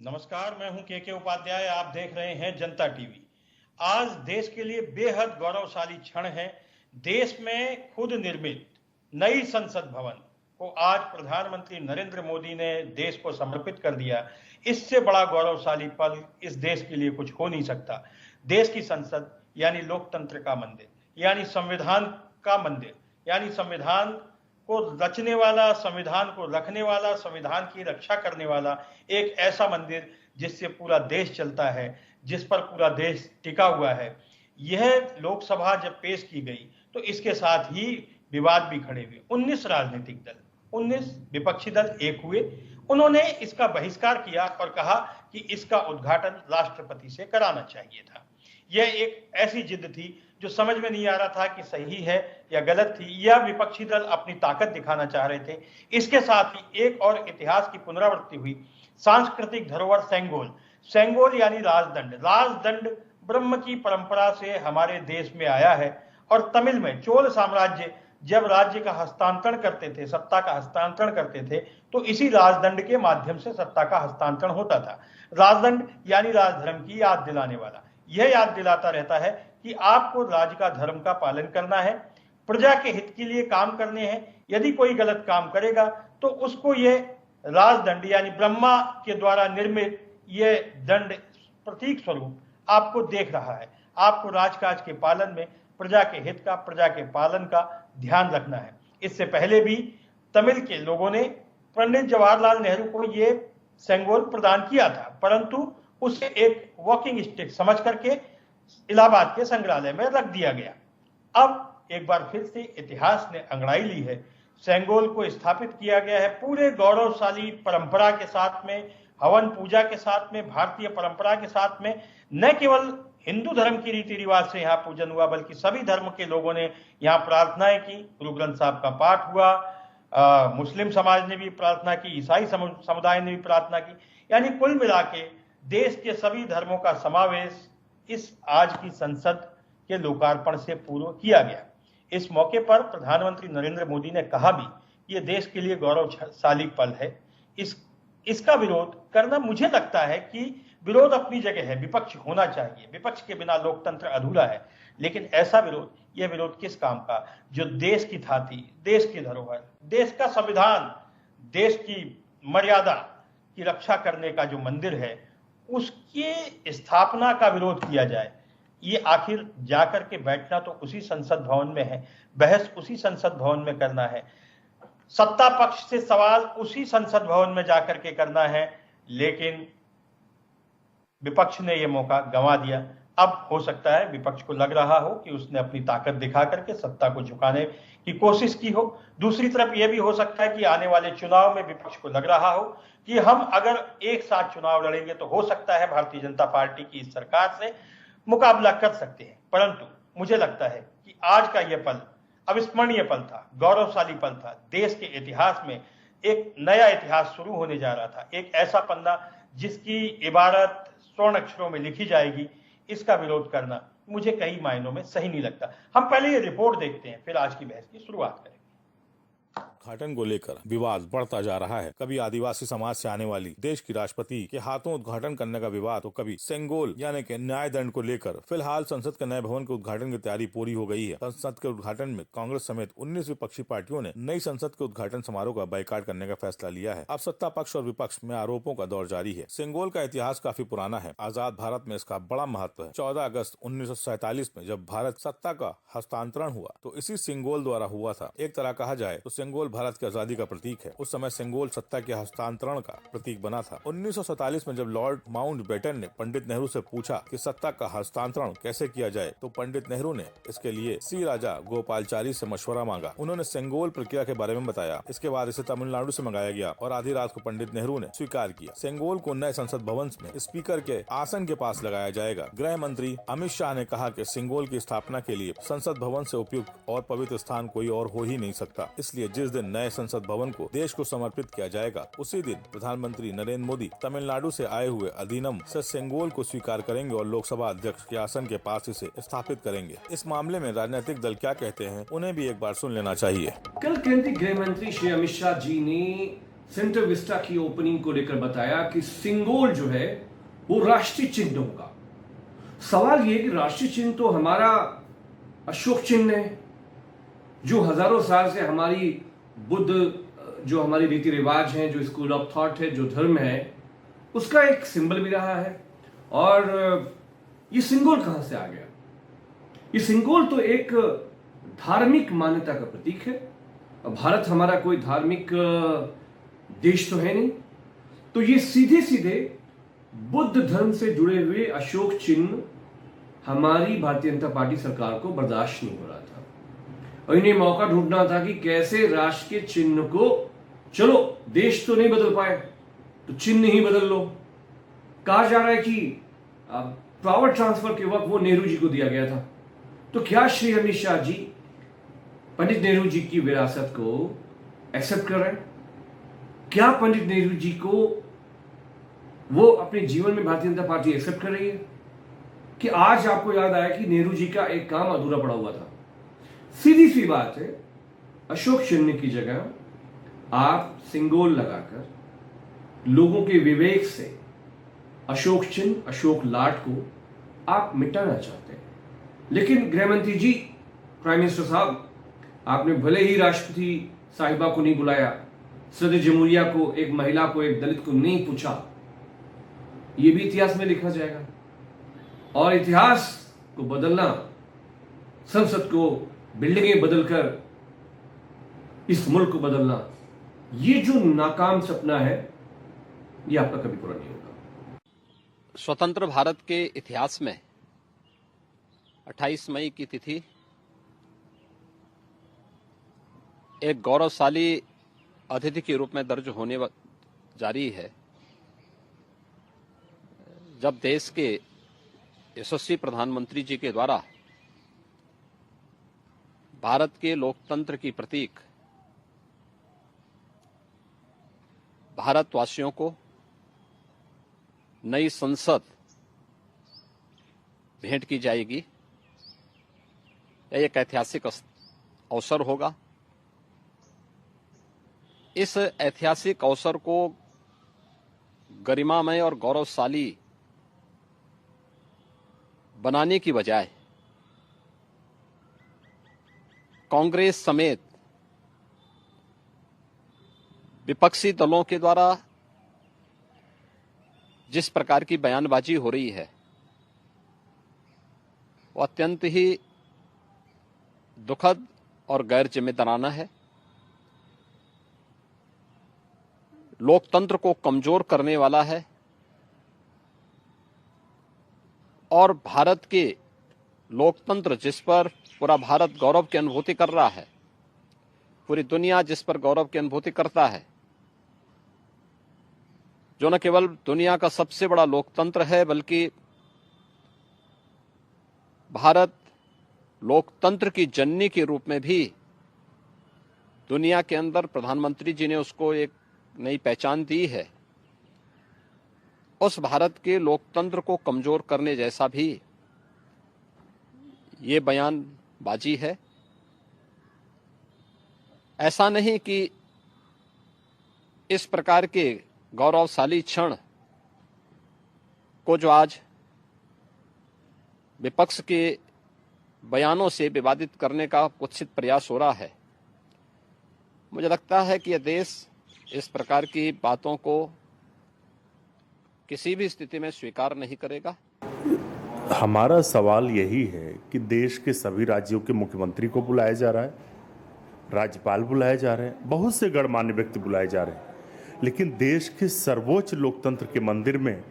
नमस्कार, मैं हूं के उपाध्याय। आप देख रहे हैं जनता टीवी। आज देश के लिए बेहद गौरवशाली क्षण है। देश में खुद निर्मित नई संसद भवन को आज प्रधानमंत्री नरेंद्र मोदी ने देश को समर्पित कर दिया। इससे बड़ा गौरवशाली पल इस देश के लिए कुछ हो नहीं सकता। देश की संसद यानी लोकतंत्र का मंदिर, यानी संविधान का मंदिर, यानी संविधान को रचने वाला, संविधान को रखने वाला, संविधान की रक्षा करने वाला एक ऐसा मंदिर जिससे पूरा देश चलता है, जिस पर पूरा देश टिका हुआ है। यह लोकसभा जब पेश की गई तो इसके साथ ही विवाद भी खड़े हुए। 19 राजनीतिक दल, 19 विपक्षी दल एक हुए। उन्होंने इसका बहिष्कार किया और कहा कि इसका उद्घाटन राष्ट्रपति से कराना चाहिए था। यह एक ऐसी जिद थी जो समझ में नहीं आ रहा था कि सही है या गलत थी, या विपक्षी दल अपनी ताकत दिखाना चाह रहे थे। इसके साथ ही एक और इतिहास की पुनरावृत्ति हुई। सांस्कृतिक धरोहर सेंगोल, सेंगोल यानी राजदंड। राजदंड ब्रह्म की परंपरा से हमारे देश में आया है और तमिल में चोल साम्राज्य जब राज्य का हस्तांतरण करते थे, सत्ता का हस्तांतरण करते थे, तो इसी राजदंड के माध्यम से सत्ता का हस्तांतरण होता था। राजदंड यानी राजधर्म की याद दिलाने वाला। यह याद दिलाता रहता है कि आपको राज का धर्म का पालन करना है, प्रजा के हित के लिए काम करने हैं। यदि कोई गलत काम करेगा तो उसको ये राजदंड यानी ब्रह्मा के द्वारा निर्मित ये दंड प्रतीक स्वरूप आपको देख रहा है। आपको राजकाज के पालन में प्रजा के हित का, प्रजा के पालन का ध्यान रखना है। इससे पहले भी तमिल के लोगों ने पंडित जवाहरलाल नेहरू को ये सेंगोल प्रदान किया था, परंतु उसे एक वॉकिंग स्टिक समझ करके इलाहाबाद के संग्रहालय में रख दिया गया। अब एक बार फिर से इतिहास ने अंगड़ाई ली है। सेंगोल को स्थापित किया गया है पूरे गौरवशाली परंपरा के साथ में, हवन पूजा के साथ में, भारतीय परंपरा के साथ में। न केवल हिंदू धर्म की रीति रिवाज से यहाँ पूजन हुआ, बल्कि सभी धर्म के लोगों ने यहाँ प्रार्थनाएं की। गुरु ग्रंथ साहब का पाठ हुआ, मुस्लिम समाज ने भी प्रार्थना की, ईसाई समुदाय ने भी प्रार्थना की। यानी कुल मिला के देश के सभी धर्मों का समावेश इस आज की संसद के लोकार्पण से पूर्व किया गया। इस मौके पर प्रधानमंत्री नरेंद्र मोदी ने कहा भी कि यह देश के लिए गौरवशाली पल है। इसका विरोध करना, मुझे लगता है कि विरोध अपनी जगह है, विपक्ष होना चाहिए। विपक्ष के बिना लोकतंत्र अधूरा है। लेकिन ऐसा विरोध, यह विरोध किस काम का, जो देश की थाती, देश की धरोहर, देश का संविधान, देश की मर्यादा की रक्षा करने का जो मंदिर है, उसकी स्थापना का विरोध किया जाए। ये आखिर जाकर के बैठना तो उसी संसद भवन में है, बहस उसी संसद भवन में करना है, सत्ता पक्ष से सवाल उसी संसद भवन में जाकर के करना है। लेकिन विपक्ष ने यह मौका गंवा दिया। अब हो सकता है विपक्ष को लग रहा हो कि उसने अपनी ताकत दिखा करके सत्ता को झुकाने की कोशिश की हो। दूसरी तरफ यह भी हो सकता है कि आने वाले चुनाव में विपक्ष को लग रहा हो कि हम अगर एक साथ चुनाव लड़ेंगे तो हो सकता है भारतीय जनता पार्टी की इस सरकार से मुकाबला कर सकते हैं। परंतु मुझे लगता है कि आज का यह पल अविस्मरणीय पल था, गौरवशाली पल था। देश के इतिहास में एक नया इतिहास शुरू होने जा रहा था, एक ऐसा पन्ना जिसकी इबारत स्वर्ण अक्षरों में लिखी जाएगी। इसका विरोध करना मुझे कई मायनों में सही नहीं लगता। हम पहले ये रिपोर्ट देखते हैं, फिर आज की बहस की शुरुआत करें। उद्घाटन को लेकर विवाद बढ़ता जा रहा है। कभी आदिवासी समाज से आने वाली देश की राष्ट्रपति के हाथों उद्घाटन करने का विवाद, तो कभी सेंगोल यानी कि न्याय दंड को लेकर। फिलहाल संसद के नए भवन के उद्घाटन की तैयारी पूरी हो गई है। संसद के उद्घाटन में कांग्रेस समेत 19 विपक्षी पार्टियों ने नई संसद के उद्घाटन समारोह का बाइकाट करने का फैसला लिया है। अब सत्ता पक्ष और विपक्ष में आरोपों का दौर जारी है। सेंगोल का इतिहास काफी पुराना है। आजाद भारत में इसका बड़ा महत्व है। 14 अगस्त 1947 में जब भारत सत्ता का हस्तांतरण हुआ तो इसी सेंगोल द्वारा हुआ था। एक तरह कहा जाए तो सेंगोल भारत की आजादी का प्रतीक है। उस समय सेंगोल सत्ता के हस्तांतरण का प्रतीक बना था। 1947 में जब लॉर्ड माउंटबेटन ने पंडित नेहरू से पूछा कि सत्ता का हस्तांतरण कैसे किया जाए, तो पंडित नेहरू ने इसके लिए सी राजा गोपालचारी से मशवरा मांगा। उन्होंने सेंगोल प्रक्रिया के बारे में बताया। इसके बाद इसे तमिलनाडु से मंगाया गया और आधी रात को पंडित नेहरू ने स्वीकार किया। सेंगोल को नए संसद भवन में स्पीकर के आसन के पास लगाया जाएगा। गृह मंत्री अमित शाह ने कहा कि सेंगोल की स्थापना के लिए संसद भवन से उपयुक्त और पवित्र स्थान कोई और हो ही नहीं सकता। इसलिए जिस दिन नए संसद भवन को देश को समर्पित किया जाएगा, उसी दिन प्रधानमंत्री नरेंद्र मोदी तमिलनाडु से आए हुए अधिनम से सेंगोल को स्वीकार करेंगे और लोकसभा अध्यक्ष के आसन के पास इसे स्थापित करेंगे। इस मामले में राजनीतिक दल क्या कहते हैं, उन्हें भी एक बार सुन लेना चाहिए। कल केंद्रीय गृह मंत्री श्री अमित शाह जी ने सेंटर विस्टा की ओपनिंग को लेकर बताया कि सिंगोल जो है वो राष्ट्रीय चिन्ह होगा। सवाल ये कि राष्ट्रीय चिन्ह तो हमारा अशोक चिन्ह है, जो हजारों साल से हमारी जो हमारी रीति रिवाज हैं, जो स्कूल ऑफ थॉट है, जो धर्म है, उसका एक सिंबल भी रहा है। और ये सिंगोल कहां से आ गया? ये सिंगोल तो एक धार्मिक मान्यता का प्रतीक है। भारत हमारा कोई धार्मिक देश तो है नहीं, तो ये सीधे सीधे बुद्ध धर्म से जुड़े हुए अशोक चिन्ह हमारी भारतीय जनता पार्टी सरकार को बर्दाश्त नहीं हो रहा था, और इन्हें मौका ढूंढना था कि कैसे राष्ट्र के चिन्ह को, चलो देश तो नहीं बदल पाए तो चिन्ह ही बदल लो। कहा जा रहा है कि पावर ट्रांसफर के वक्त वो नेहरू जी को दिया गया था, तो क्या श्री अमित शाह जी पंडित नेहरू जी की विरासत को एक्सेप्ट कर रहे हैं? क्या पंडित नेहरू जी को वो अपने जीवन में भारतीय जनता पार्टी एक्सेप्ट कर रही है कि आज आपको याद आया कि नेहरू जी का एक काम अधूरा पड़ा हुआ था? सीधी सी बात है, अशोक चिन्ह की जगह आप सिंगोल लगाकर लोगों के विवेक से अशोक चिन्ह, अशोक लाट को आप मिटाना चाहते हैं। लेकिन गृहमंत्री जी, प्राइम मिनिस्टर साहब, आपने भले ही राष्ट्रपति साहिबा को नहीं बुलाया, सदर जमहूरिया को, एक महिला को, एक दलित को नहीं पूछा, यह भी इतिहास में लिखा जाएगा। और इतिहास को बदलना, संसद को, बिल्डिंगें बदलकर इस मुल्क को बदलना, ये जो नाकाम सपना है, ये आपका कभी पूरा नहीं होगा। स्वतंत्र भारत के इतिहास में 28 मई की तिथि एक गौरवशाली अतिथि के रूप में दर्ज होने जा रही है, जब देश के यशस्वी प्रधानमंत्री जी के द्वारा भारत के लोकतंत्र की प्रतीक भारतवासियों को नई संसद भेंट की जाएगी। यह एक ऐतिहासिक अवसर होगा। इस ऐतिहासिक अवसर को गरिमामय और गौरवशाली बनाने की बजाय कांग्रेस समेत विपक्षी दलों के द्वारा जिस प्रकार की बयानबाजी हो रही है, वो अत्यंत ही दुखद और गैर जिम्मेदाराना है। लोकतंत्र को कमजोर करने वाला है और भारत के लोकतंत्र, जिस पर पूरा भारत गौरव की अनुभूति कर रहा है, पूरी दुनिया जिस पर गौरव की अनुभूति करता है, जो न केवल दुनिया का सबसे बड़ा लोकतंत्र है, बल्कि भारत लोकतंत्र की जननी के रूप में भी दुनिया के अंदर प्रधानमंत्री जी ने उसको एक नई पहचान दी है। उस भारत के लोकतंत्र को कमजोर करने जैसा भी ये बयानबाजी है। ऐसा नहीं कि इस प्रकार के गौरवशाली क्षण को जो आज विपक्ष के बयानों से विवादित करने का कुत्सित प्रयास हो रहा है, मुझे लगता है कि यह देश इस प्रकार की बातों को किसी भी स्थिति में स्वीकार नहीं करेगा। हमारा सवाल यही है कि देश के सभी राज्यों के मुख्यमंत्री को बुलाया जा रहा है, राज्यपाल बुलाए जा रहे हैं, बहुत से गणमान्य व्यक्ति बुलाए जा रहे हैं, लेकिन देश के सर्वोच्च लोकतंत्र के मंदिर में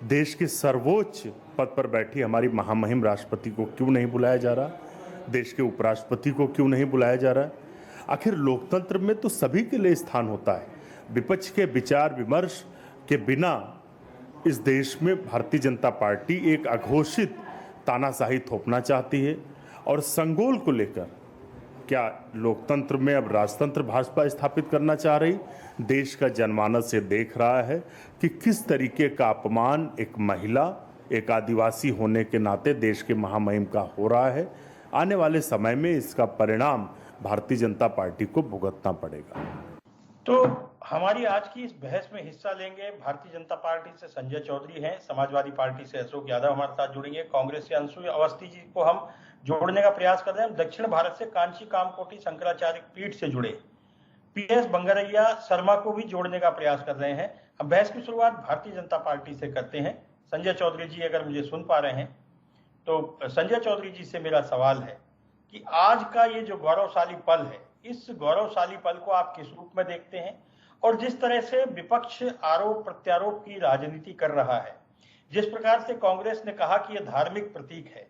देश के सर्वोच्च पद पर बैठी हमारी महामहिम राष्ट्रपति को क्यों नहीं बुलाया जा रहा? देश के उपराष्ट्रपति को क्यों नहीं बुलाया जा रहा? आखिर लोकतंत्र में तो सभी के लिए स्थान होता है। विपक्ष के विचार विमर्श के बिना इस देश में भारतीय जनता पार्टी एक अघोषित तानाशाही थोपना चाहती है, और संगोल को लेकर क्या लोकतंत्र में अब राजतंत्र भाजपा स्थापित करना चाह रही? देश का जनमानस से देख रहा है कि किस तरीके का अपमान एक महिला, एक आदिवासी होने के नाते देश के महामहिम का हो रहा है। आने वाले समय में इसका परिणाम भारतीय जनता पार्टी को भुगतना पड़ेगा। तो हमारी आज की इस बहस में हिस्सा लेंगे भारतीय जनता पार्टी से संजय चौधरी हैं, समाजवादी पार्टी से अशोक यादव हमारे साथ जुड़ेंगे, कांग्रेस से अंशु अवस्थी जी को हम जोड़ने का प्रयास कर रहे हैं, दक्षिण भारत से कांची कामकोटी शंकराचार्य पीठ से जुड़े पीएस बंगरैया शर्मा को भी जोड़ने का प्रयास कर रहे हैं। हम बहस की शुरुआत भारतीय जनता पार्टी से करते हैं। संजय चौधरी जी अगर मुझे सुन पा रहे हैं तो संजय चौधरी जी से मेरा सवाल है कि आज का ये जो गौरवशाली पल है, इस गौरवशाली पल को आप किस रूप में देखते हैं? और जिस तरह से विपक्ष आरोप प्रत्यारोप की राजनीति कर रहा है, जिस प्रकार से कांग्रेस ने कहा कि यह धार्मिक प्रतीक है,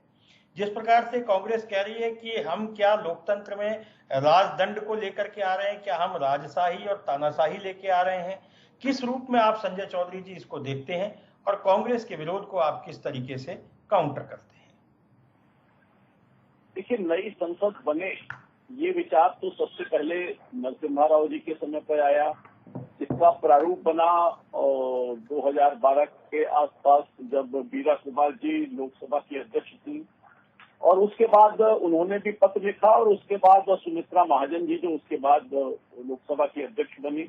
जिस प्रकार से कांग्रेस कह रही है कि हम क्या लोकतंत्र में राजदंड को लेकर के आ रहे हैं, क्या हम राजशाही और तानाशाही लेके आ रहे हैं, किस रूप में आप संजय चौधरी जी इसको देखते हैं और कांग्रेस के विरोध को आप किस तरीके से काउंटर करते हैं? देखिए, नई संसद बने ये विचार तो सबसे पहले नरसिम्हा राव जी के समय पर आया। इसका प्रारूप बना और 2012 के आसपास जब बीरा कुमार जी लोकसभा की अध्यक्ष थी, और उसके बाद उन्होंने भी पत्र लिखा, और उसके बाद सुमित्रा महाजन जी जो उसके बाद लोकसभा की अध्यक्ष बनी,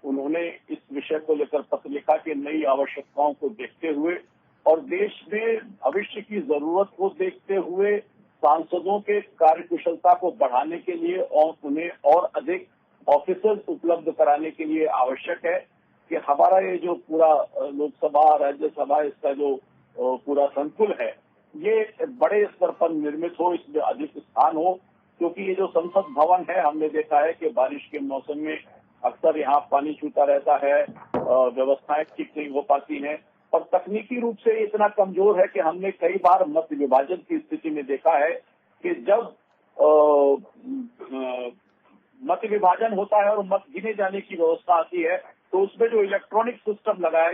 उन्होंने इस विषय को लेकर पत्र लिखा कि नई आवश्यकताओं को देखते हुए और देश में भविष्य की जरूरत को देखते हुए सांसदों के कार्यकुशलता को बढ़ाने के लिए और उन्हें और अधिक ऑफिसर्स उपलब्ध कराने के लिए आवश्यक है कि हमारा ये जो पूरा लोकसभा राज्यसभा इसका जो पूरा संकुल है ये बड़े स्तर पर निर्मित हो, इसमें अधिक स्थान हो, क्योंकि ये जो संसद भवन है हमने देखा है कि बारिश के मौसम में अक्सर यहाँ पानी छूता रहता है, व्यवस्थाएं ठीक नहीं हो पाती हैं और तकनीकी रूप से इतना कमजोर है कि हमने कई बार मत विभाजन की स्थिति में देखा है कि जब मत विभाजन होता है और मत गिने जाने की व्यवस्था आती है तो उसमें जो इलेक्ट्रॉनिक सिस्टम लगाया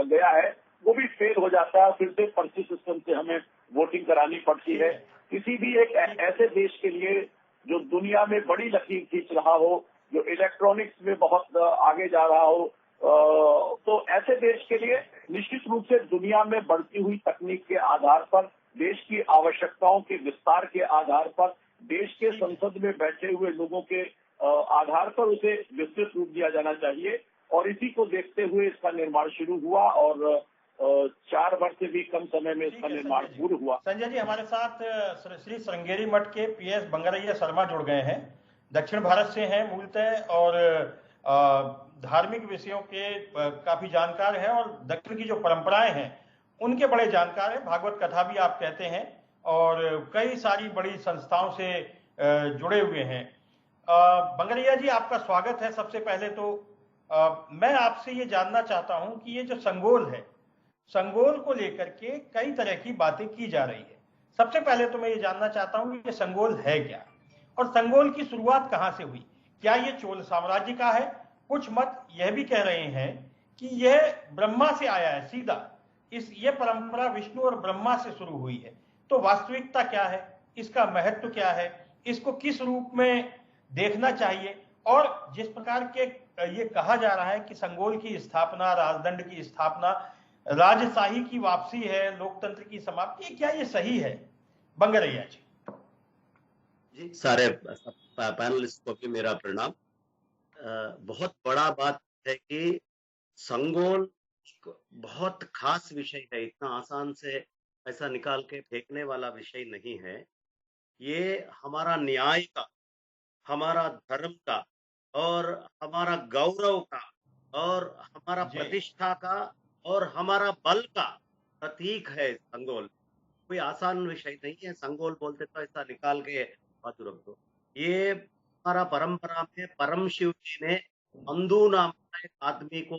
गया है वो भी फेल हो जाता है, फिर से पर्ची सिस्टम से हमें वोटिंग करानी पड़ती है। किसी भी एक ऐसे देश के लिए जो दुनिया में बड़ी लकीर खींच रहा हो, जो इलेक्ट्रॉनिक्स में बहुत आगे जा रहा हो, तो ऐसे देश के लिए निश्चित रूप से दुनिया में बढ़ती हुई तकनीक के आधार पर, देश की आवश्यकताओं के विस्तार के आधार पर, देश के संसद में बैठे हुए लोगों के आधार पर उसे विस्तृत रूप दिया जाना चाहिए, और इसी को देखते हुए इसका निर्माण शुरू हुआ और 4 वर्ष से भी कम समय में इसका निर्माण पूर्ण हुआ। संजय जी, हमारे साथ श्री श्रृंगेरी मठ के पीएस बंगरैया शर्मा जुड़ गए हैं, दक्षिण भारत से हैं मूलतः और धार्मिक विषयों के काफी जानकार हैं और दक्षिण की जो परंपराएं हैं उनके बड़े जानकार हैं, भागवत कथा भी आप कहते हैं और कई सारी बड़ी संस्थाओं से जुड़े हुए हैं। बंगरैया जी, आपका स्वागत है। सबसे पहले तो मैं आपसे ये जानना चाहता हूं कि ये जो संगोल है, संगोल को लेकर के कई तरह की बातें की जा रही है। सबसे पहले तो मैं ये जानना चाहता हूं कि ये संगोल है क्या और संगोल की शुरुआत कहां से हुई? क्या ये चोल साम्राज्य का है? कुछ मत यह भी कह रहे हैं कि यह ब्रह्मा से आया है सीधा, ये परंपरा विष्णु और ब्रह्मा से शुरू हुई है। तो वास्तविकता क्या है, इसका महत्व क्या है, इसको किस रूप में देखना चाहिए? और जिस प्रकार के ये कहा जा रहा है कि संगोल की स्थापना, राजदंड की स्थापना, राजशाही की वापसी है, लोकतंत्र की समाप्ति, क्या ये सही है? बंगरैया जी। जी, सारे पैनलिस्ट को भी मेरा प्रणाम। बहुत बड़ा बात है कि संगोल बहुत खास विषय है, इतना आसान से ऐसा निकाल के फेंकने वाला विषय नहीं है। ये हमारा न्याय का, हमारा धर्म का और हमारा गौरव का और हमारा प्रतिष्ठा का और हमारा बल का प्रतीक है संगोल। कोई आसान विषय नहीं है। संगोल बोलते तो ऐसा निकाल के बात रख दो। ये हमारा परंपरा में परम शिव जी ने अंधु नाम का एक आदमी को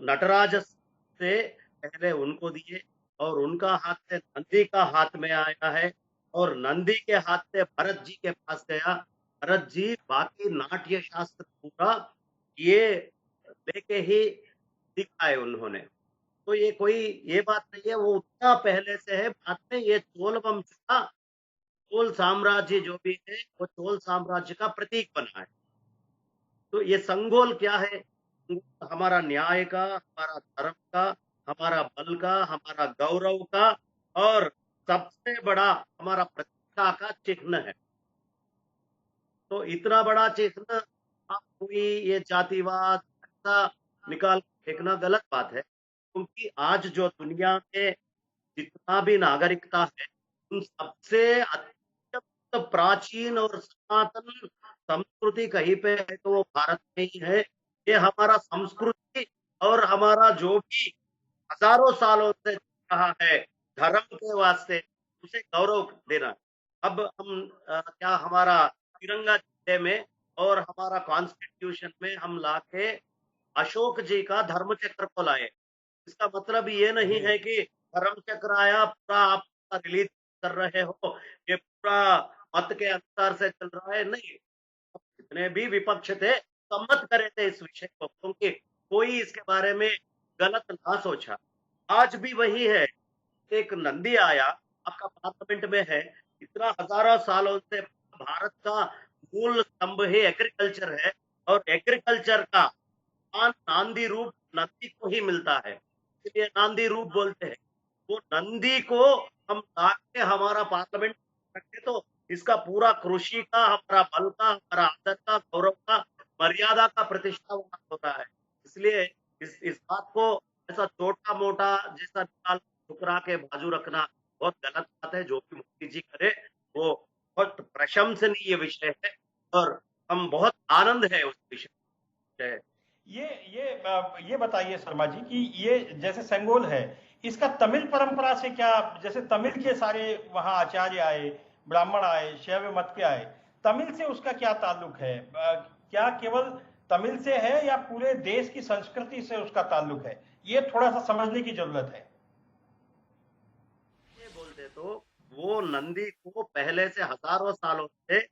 नटराज से पहले उनको दिए और उनका हाथ से नंदी का हाथ में आया है और नंदी के हाथ से भरत जी के पास गया। भरत जी बाकी नाट्य शास्त्र पूरा ये लेके ही दिखाए उन्होंने। तो ये कोई ये बात नहीं है, वो उतना पहले से है। बाद में ये चोल वंश का, चोल साम्राज्य जो भी है वो चोल साम्राज्य का प्रतीक बना है। तो ये संगोल क्या है? हमारा न्याय का, हमारा धर्म का, हमारा बल का, हमारा गौरव का और सबसे बड़ा हमारा प्रतिष्ठा का चिन्ह है। तो इतना बड़ा चिन्ह आप कोई ये जातिवाद ऐसा निकाल फेंकना गलत बात है, क्योंकि आज जो दुनिया में जितना भी नागरिकता है, उन सबसे अत्यंत प्राचीन और सनातन संस्कृति कहीं पे है तो वो भारत में ही है। ये हमारा संस्कृति और हमारा जो भी हजारों सालों से चल रहा है धर्म के वास्ते, उसे गौरव देना। अब हम क्या हमारा तिरंगा झंडे में और हमारा कॉन्स्टिट्यूशन में हम लाके अशोक जी का धर्म चक्र को लाए। इसका मतलब ये नहीं है कि धर्म चक्र आया पूरा आप रिलीज कर रहे हो, ये पूरा मत के अनुसार से चल रहा है, नहीं। जितने भी विपक्ष थे सम्मत करे थे इस विषय को, क्योंकि कोई इसके बारे में गलत ना सोचा। आज भी वही है। एक नंदी आया आपका पार्लियामेंट में है, इतना हजारों सालों से भारत का मूल स्तंभ ही एग्रीकल्चर है, और एग्रीकल्चर का नांदी रूप नंदी को ही मिलता है, इसलिए नांदी रूप बोलते हैं। वो नंदी को हम लाके हमारा पार्लियामेंट रखे तो इसका पूरा कृषि का, हमारा बल का, हमारा आदर का, गौरव का, मर्यादा का प्रतिष्ठा होता है। इसलिए इस बात को ऐसा छोटा मोटा जैसा निकाल ठुकरा के बाजू रखना बहुत गलत बात है। जो भी मोदी जी करे वो बहुत प्रशंसनीय विषय है, और हम बहुत आनंद है उस विषय। ये बताइए शर्मा जी कि ये जैसे सेंगोल है, इसका तमिल परंपरा से क्या, जैसे तमिल के सारे वहां आचार्य आए, ब्राह्मण आए, शैव मत के आए, तमिल से उसका क्या ताल्लुक है? क्या केवल तमिल से है या पूरे देश की संस्कृति से उसका ताल्लुक है? ये थोड़ा सा समझने की जरूरत है। ये बोलते तो वो नंदी को पहले से हजारों सालों से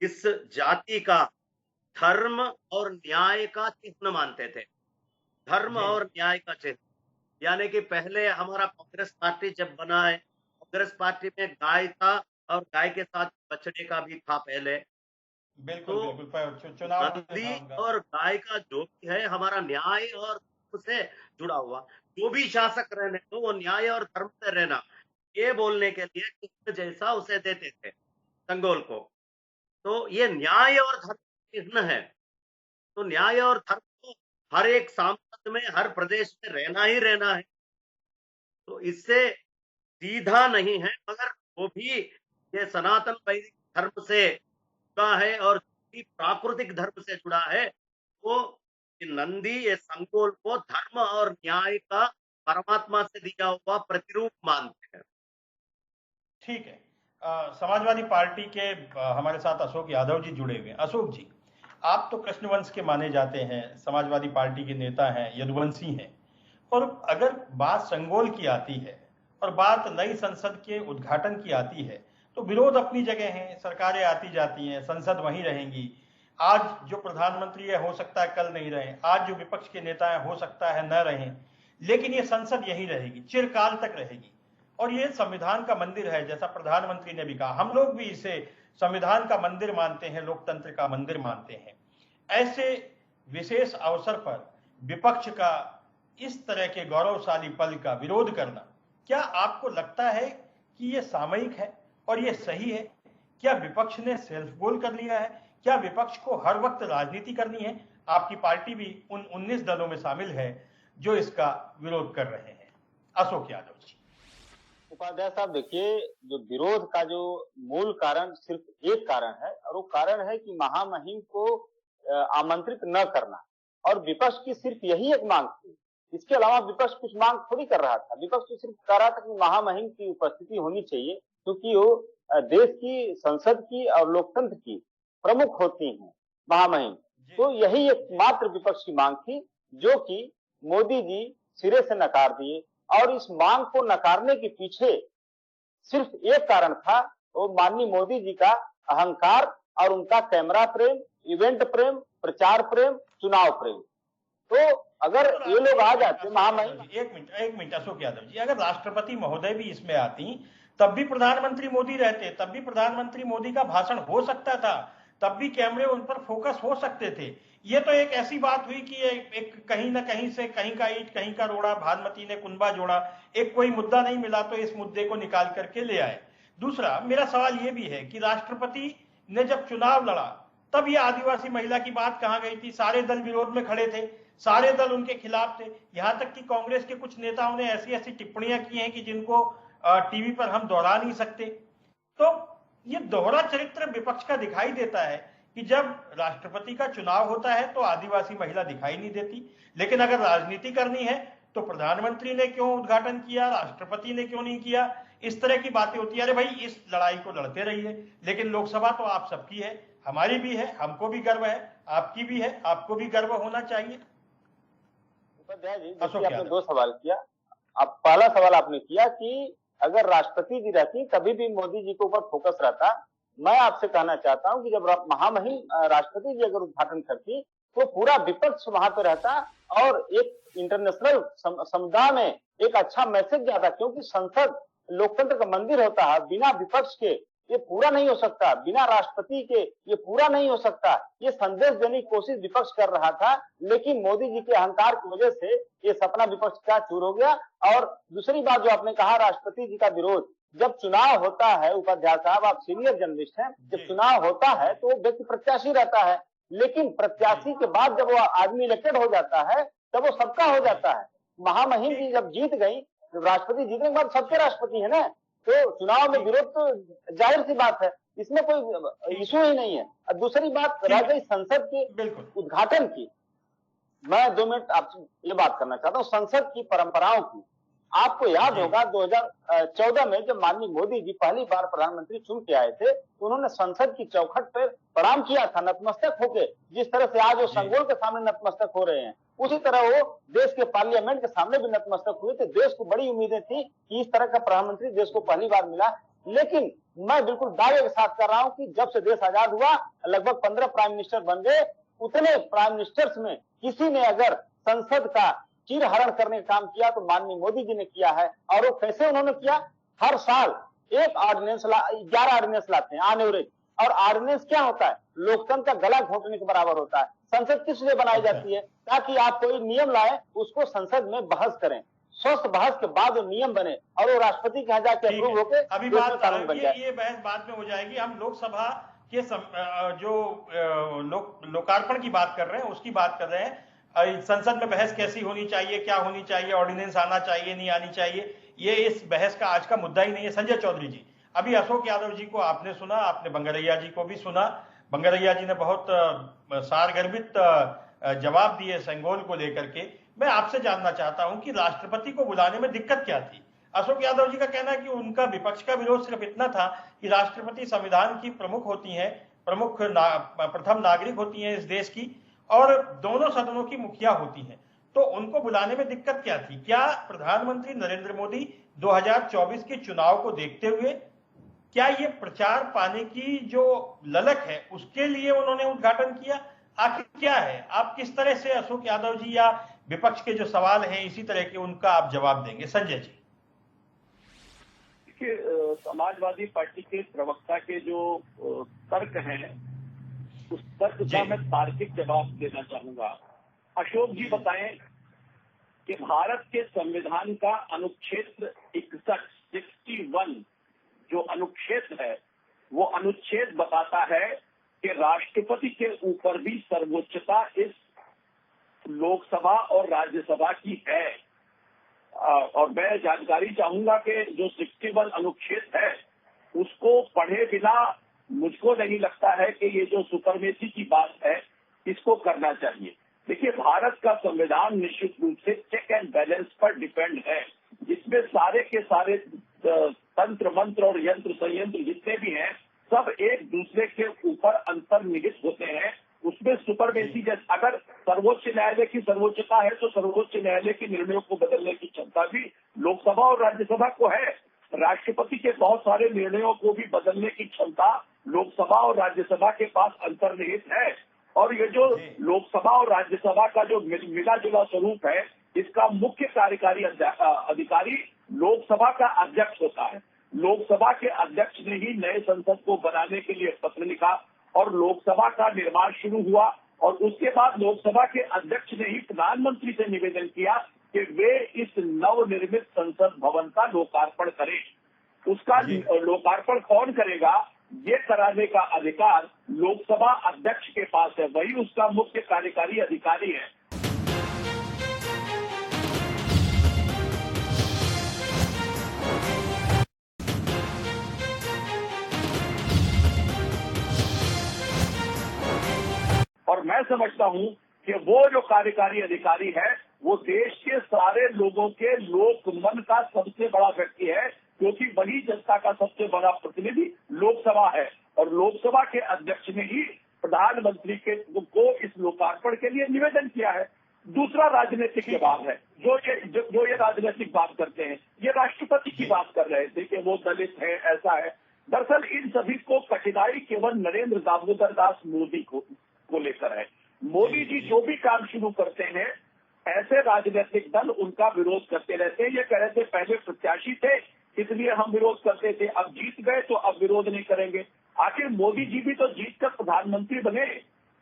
इस जाति का धर्म और न्याय का चिन्ह मानते थे। धर्म और न्याय का चिन्ह, यानी कि पहले हमारा कांग्रेस पार्टी जब बना है, कांग्रेस पार्टी में गाय था और गाय के साथ बछड़े का भी था पहले। बिल्कुल बिल्कुल, चुनाव नंदी और गाय का जो भी है हमारा न्याय और धर्म से जुड़ा हुआ। जो भी शासक रहने तो वो न्याय और धर्म से रहना, ये बोलने के लिए चिन्ह जैसा उसे देते थे संगोल को। तो ये न्याय और धर्म चिन्ह है। तो न्याय और धर्म तो हर एक सांसद में, हर प्रदेश में रहना ही रहना है। तो इससे सीधा नहीं है, मगर वो भी ये सनातन वैदिक धर्म से जुड़ा है और प्राकृतिक धर्म से जुड़ा है। वो नंदी ये संगोल को धर्म और न्याय का परमात्मा से दिया हुआ प्रतिरूप मानते हैं। ठीक है। समाजवादी पार्टी के हमारे साथ अशोक यादव जी जुड़े हुए हैं। अशोक जी, आप तो कृष्ण वंश के माने जाते हैं, समाजवादी पार्टी के नेता हैं, यदुवंशी हैं, और अगर बात संगोल की आती है और बात नई संसद के उद्घाटन की आती है तो विरोध अपनी जगह है, सरकारें आती जाती हैं, संसद वहीं रहेंगी। आज जो प्रधानमंत्री है हो सकता है कल नहीं रहे, आज जो विपक्ष के नेता है हो सकता है न रहें, लेकिन ये संसद यहीं रहेगी, चिरकाल तक रहेगी। और ये संविधान का मंदिर है, जैसा प्रधानमंत्री ने भी कहा, हम लोग भी इसे संविधान का मंदिर मानते हैं, लोकतंत्र का मंदिर मानते हैं। ऐसे विशेष अवसर पर विपक्ष का इस तरह के गौरवशाली पल का विरोध करना, क्या आपको लगता है कि यह सामयिक है और यह सही है? क्या विपक्ष ने सेल्फ गोल कर लिया है? क्या विपक्ष को हर वक्त राजनीति करनी है? आपकी पार्टी भी उन 19 दलों में शामिल है जो इसका विरोध कर रहे हैं। अशोक यादव जी। उपाध्याय साहब, देखिए, जो विरोध का जो मूल कारण सिर्फ एक कारण है, और वो कारण है कि महामहिम को आमंत्रित न करना, और विपक्ष की सिर्फ यही एक मांग थी। इसके अलावा विपक्ष कुछ मांग थोड़ी कर रहा था। विपक्ष तो सिर्फ कह रहा था कि महामहिम की उपस्थिति होनी चाहिए, क्योंकि वो देश की, संसद की और लोकतंत्र की प्रमुख होती हैं महामहिम। तो यही एकमात्र विपक्ष की मांग थी, जो कि मोदी जी सिरे से नकार दिए। और इस मांग को नकारने के पीछे सिर्फ एक कारण था, वो माननीय मोदी जी का अहंकार और उनका कैमरा प्रेम, इवेंट प्रेम, प्रचार प्रेम, चुनाव प्रेम। तो अगर ये लोग आ जाते महामहिम। एक मिनट अशोक यादव जी, अगर राष्ट्रपति महोदय भी इसमें आती तब भी प्रधानमंत्री मोदी रहते, तब भी प्रधानमंत्री मोदी का भाषण हो सकता था, तब भी कैमरे उन पर फोकस हो सकते थे। ये तो एक ऐसी बात हुई कि एक कहीं ना कहीं से, कहीं का ईंट कहीं का रोड़ा, भानुमति ने कुंबा जोड़ा, एक कोई मुद्दा नहीं मिला तो इस मुद्दे को निकाल करके ले आए। दूसरा मेरा सवाल ये भी है कि राष्ट्रपति ने जब चुनाव लड़ा तब ये आदिवासी महिला की बात कहां गई थी? सारे दल विरोध में खड़े थे, सारे दल उनके खिलाफ थे। यहां तक कि कांग्रेस के कुछ नेताओं ने ऐसी ऐसी टिप्पणियां की हैं कि जिनको टीवी पर हम दोहरा नहीं सकते। तो ये दोहरा चरित्र विपक्ष का दिखाई देता है कि जब राष्ट्रपति का चुनाव होता है तो आदिवासी महिला दिखाई नहीं देती, लेकिन अगर राजनीति करनी है तो प्रधानमंत्री ने क्यों उद्घाटन किया, राष्ट्रपति ने क्यों नहीं किया, इस तरह की बातें होती है। अरे भाई, इस लड़ाई को लड़ते रहिए, लेकिन लोकसभा तो आप सबकी है, हमारी भी है, हमको भी गर्व है, आपकी भी है, आपको भी गर्व होना चाहिए। आपने दो सवाल किया। अब पहला सवाल आपने किया कि अगर राष्ट्रपति जी रहती कभी भी मोदी जी के ऊपर फोकस रहता। मैं आपसे कहना चाहता हूं कि जब महामहिम राष्ट्रपति जी अगर उद्घाटन करती तो पूरा विपक्ष वहां पर रहता और एक इंटरनेशनल समुदाय में एक अच्छा मैसेज जाता, क्योंकि संसद लोकतंत्र का मंदिर होता है। बिना विपक्ष के ये पूरा नहीं हो सकता, बिना राष्ट्रपति के ये पूरा नहीं हो सकता। ये संदेश देने की कोशिश विपक्ष कर रहा था, लेकिन मोदी जी के अहंकार की वजह से ये सपना विपक्ष का चूर हो गया। और दूसरी बात जो आपने कहा, राष्ट्रपति जी का विरोध, जब चुनाव होता है, उपाध्याय साहब आप सीनियर जर्नलिस्ट हैं, जब चुनाव होता है तो व्यक्ति प्रत्याशी रहता है, लेकिन प्रत्याशी के बाद जब वो आदमी इलेक्टेड हो जाता है तब वो सबका हो जाता है। महामहिम जी जब जीत गई, जब राष्ट्रपति जीतने के बाद सबके राष्ट्रपति है ना, तो चुनाव में विरोध तो जाहिर सी बात है, इसमें कोई इशू ही नहीं है। और दूसरी बात रह गई संसद के उद्घाटन की। मैं 2 मिनट आपसे ये बात करना चाहता हूँ संसद की परंपराओं की। आपको याद होगा 2014 में जब माननीय मोदी जी पहली बार प्रधानमंत्री चुन के आए थे तो उन्होंने संसद की चौखट पर प्रणाम किया था नतमस्तक होके। जिस तरह से आज वो संगोल के सामने नतमस्तक हो रहे हैं, उसी तरह वो देश के पार्लियामेंट के सामने भी नतमस्तक हुए थे। देश को बड़ी उम्मीदें थी कि इस तरह का प्रधानमंत्री देश को पहली बार मिला। लेकिन मैं बिल्कुल दावे के साथ कर रहा हूं कि जब से देश आजाद हुआ लगभग 15 प्राइम मिनिस्टर बन गए। उतने प्राइम मिनिस्टर्स में किसी ने अगर संसद का चीरहरण करने का काम किया तो माननीय मोदी जी ने किया है। और वो कैसे उन्होंने किया, हर साल एक ऑर्डिनेंस 11 ऑर्डिनेंस लाते हैं ऑन एवरेज। और ऑर्डिनेंस क्या होता है, लोकतंत्र का गला घोटने के बराबर होता है। संसद किस लिए बनाई जाती है, ताकि आप कोई नियम लाए उसको संसद में बहस करें, स्वस्थ बहस के बाद वो नियम बने और वो राष्ट्रपति के यहाँ जाके अप्रूव होकर अभी बात कानून बन जाए। ये बहस बाद में हो जाएगी। हम लोकसभा के जो लोकार्पण की बात कर रहे हैं उसकी बात कर रहे हैं। संसद में बहस कैसी होनी चाहिए, क्या होनी चाहिए, ऑर्डिनेंस आना चाहिए नहीं आनी चाहिए, ये इस बहस का आज का मुद्दा ही नहीं है। संजय चौधरी जी, अभी अशोक यादव जी को आपने सुना, आपने बंगरैया जी को भी सुना। बंगरैया जी ने बहुत सारगर्भित जवाब दिए सेंगोल को लेकर के। मैं आपसे जानना चाहता हूं कि राष्ट्रपति को बुलाने में दिक्कत क्या थी। अशोक यादव जी का कहना है कि उनका विपक्ष का विरोध सिर्फ इतना था कि राष्ट्रपति संविधान की प्रमुख होती हैं, प्रथम नागरिक होती हैं इस देश की, और दोनों सदनों की मुखिया होती हैं, तो उनको बुलाने में दिक्कत क्या थी? क्या प्रधानमंत्री नरेंद्र मोदी 2024 के चुनाव को देखते हुए, क्या ये प्रचार पाने की जो ललक है उसके लिए उन्होंने उद्घाटन किया? आखिर क्या है? आप किस तरह से अशोक यादव जी या विपक्ष के जो सवाल हैं इसी तरह के, उनका आप जवाब देंगे? संजय जी। देखिए, समाजवादी पार्टी के प्रवक्ता के जो तर्क हैं उस तर्क का मैं तार्किक जवाब देना चाहूंगा। अशोक जी बताएं कि भारत के संविधान का अनुच्छेद 61 जो अनुच्छेद है, वो अनुच्छेद बताता है कि राष्ट्रपति के ऊपर भी सर्वोच्चता इस लोकसभा और राज्यसभा की है। और मैं जानकारी चाहूंगा कि जो 61 अनुच्छेद है उसको पढ़े बिना मुझको नहीं लगता है कि ये जो सुपरमेसी की बात है इसको करना चाहिए। देखिए, भारत का संविधान निश्चित रूप से चेक एंड बैलेंस पर डिपेंड है, जिसमें सारे के सारे तंत्र मंत्र और यंत्र संयंत्र जितने भी हैं सब एक दूसरे के ऊपर अंतर्निहित होते हैं। उसमें सुपरमेसी जैसे अगर सर्वोच्च न्यायालय की सर्वोच्चता है तो सर्वोच्च न्यायालय के निर्णयों को बदलने की क्षमता भी लोकसभा और राज्यसभा को है। राष्ट्रपति के बहुत सारे निर्णयों को भी बदलने की क्षमता लोकसभा और राज्यसभा के पास अंतर्निहित है। और ये जो लोकसभा और राज्यसभा का जो मिला जुला स्वरूप है, इसका मुख्य कार्यकारी अधिकारी लोकसभा का अध्यक्ष होता है। लोकसभा के अध्यक्ष ने ही नए संसद को बनाने के लिए पत्र लिखा और लोकसभा का निर्माण शुरू हुआ। और उसके बाद लोकसभा के अध्यक्ष ने ही प्रधानमंत्री से निवेदन किया कि वे इस नवनिर्मित संसद भवन का लोकार्पण करें। उसका लोकार्पण कौन करेगा? ये कराने का अधिकार लोकसभा अध्यक्ष के पास है, वही उसका मुख्य कार्यकारी अधिकारी है। और मैं समझता हूं कि वो जो कार्यकारी अधिकारी है वो देश के सारे लोगों के लोक मन का सबसे बड़ा व्यक्ति है, क्योंकि वही जनता का सबसे बड़ा प्रतिनिधि लोकसभा है और लोकसभा के अध्यक्ष ने ही प्रधानमंत्री को इस लोकार्पण के लिए निवेदन किया है। दूसरा राजनीतिक विवाद है, जो ये राजनीतिक बात करते हैं, ये राष्ट्रपति की बात कर रहे थे कि वो दलित है, ऐसा है। दरअसल इन सभी को कठिनाई केवल नरेंद्र दामोदर दास मोदी को लेकर है। मोदी जी जो भी काम शुरू करते हैं, ऐसे राजनीतिक दल उनका विरोध करते रहते हैं। ये कह रहे थे पहले प्रत्याशी थे इसलिए हम विरोध करते थे, अब जीत गए तो अब विरोध नहीं करेंगे। आखिर मोदी जी भी तो जीतकर प्रधानमंत्री बने,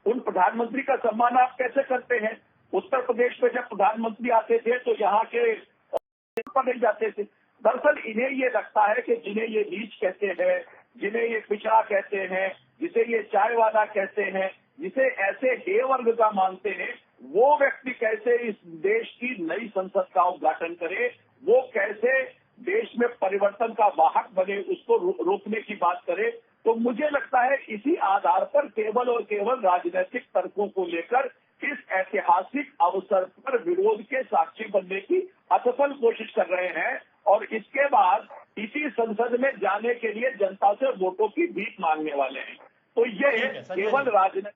उन प्रधानमंत्री का सम्मान आप कैसे करते हैं? उत्तर प्रदेश में जब प्रधानमंत्री आते थे तो यहाँ के पर नहीं जाते थे। दरअसल इन्हें ये लगता है कि जिन्हें ये नीच कहते हैं, जिन्हें ये पिछड़ा कहते हैं, जिसे ये चाय वाला कहते हैं, जिसे ऐसे हे वर्ग का मानते हैं, वो व्यक्ति कैसे इस देश की नई संसद का उद्घाटन करे, वो कैसे देश में परिवर्तन का वाहक बने, उसको रोकने की बात करे। तो मुझे लगता है इसी आधार पर केवल और केवल राजनीतिक तर्कों को लेकर इस ऐतिहासिक अवसर पर विरोध के साक्षी बनने की असफल कोशिश कर रहे हैं और इसके बाद इसी संसद में जाने के लिए जनता से वोटों की भीख मांगने वाले हैं। तो ये केवल राजनीतिक।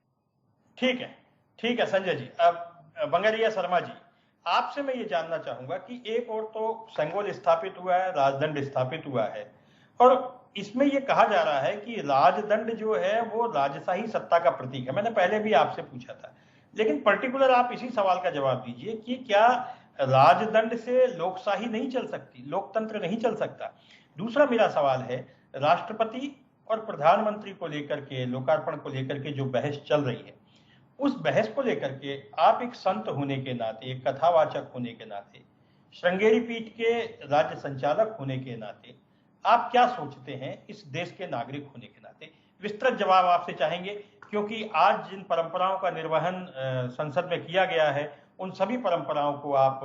ठीक है संजय जी। अब बंगरिया शर्मा जी, आपसे मैं ये जानना चाहूंगा कि एक और तो सेंगोल स्थापित हुआ है, राजदंड स्थापित हुआ है, और इसमें ये कहा जा रहा है कि राजदंड जो है वो राजशाही सत्ता का प्रतीक है। मैंने पहले भी आपसे पूछा था, लेकिन पर्टिकुलर आप इसी सवाल का जवाब दीजिए कि क्या राजदंड से लोकशाही नहीं चल सकती, लोकतंत्र नहीं चल सकता? दूसरा मेरा सवाल है, राष्ट्रपति और प्रधानमंत्री को लेकर के, लोकार्पण को लेकर के जो बहस चल रही है, उस बहस को लेकर के आप एक संत होने के नाते, एक कथावाचक होने के नाते, श्रृंगेरी पीठ के राज्य संचालक होने के नाते आप क्या सोचते हैं इस देश के नागरिक होने के नाते? विस्तृत जवाब आपसे चाहेंगे, क्योंकि आज जिन परंपराओं का निर्वहन संसद में किया गया है, उन सभी परंपराओं को आप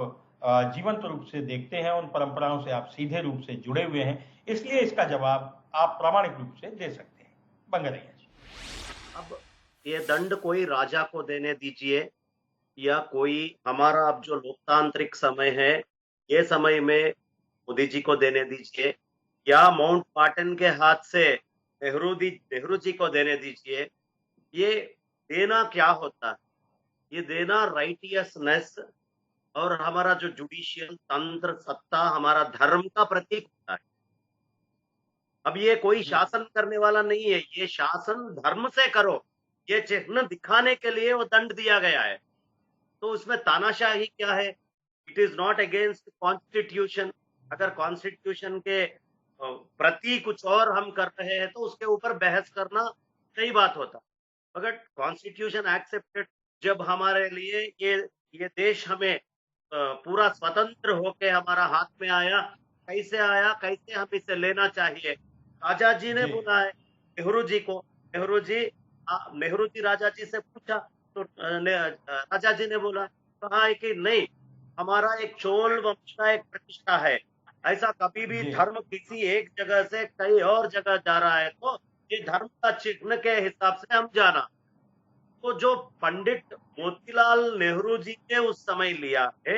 जीवंत रूप से देखते हैं, उन परंपराओं से आप सीधे रूप से जुड़े हुए हैं, इसलिए इसका जवाब आप प्रामाणिक रूप से दे सकते हैं। बंगरैया जी। अब ये दंड कोई राजा को देने दीजिए या कोई हमारा अब जो लोकतांत्रिक समय है ये समय में मोदी जी को देने दीजिए या माउंट पाटन के हाथ से नेहरू जी को देने दीजिए, ये देना क्या होता है? ये देना राइटियसनेस और हमारा जो जुडिशियल तंत्र, सत्ता, हमारा धर्म का प्रतीक होता है। अब ये कोई शासन करने वाला नहीं है, ये शासन धर्म से करो, ये चिन्ह दिखाने के लिए वो दंड दिया गया है। तो उसमें तानाशाही क्या है? It is not against constitution. अगर कॉन्स्टिट्यूशन के प्रति कुछ और हम कर रहे हैं तो उसके ऊपर बहस करना सही बात होता। अगर कॉन्स्टिट्यूशन एक्सेप्टेड, जब हमारे लिए ये देश हमें पूरा स्वतंत्र होके हमारा हाथ में आया, कैसे आया, कैसे हम इसे लेना चाहिए? आजाद जी ने बोला है नेहरू जी को, नेहरू जी राजा जी से पूछा तो राजा जी ने बोला, कहा है कि नहीं, हमारा एक चोल वंश का एक प्रतिष्ठा है, ऐसा कभी भी धर्म किसी एक जगह से कई और जगह जा रहा है तो ये धर्म का चिन्ह के हिसाब से हम जाना। तो जो पंडित मोतीलाल नेहरू जी ने उस समय लिया है,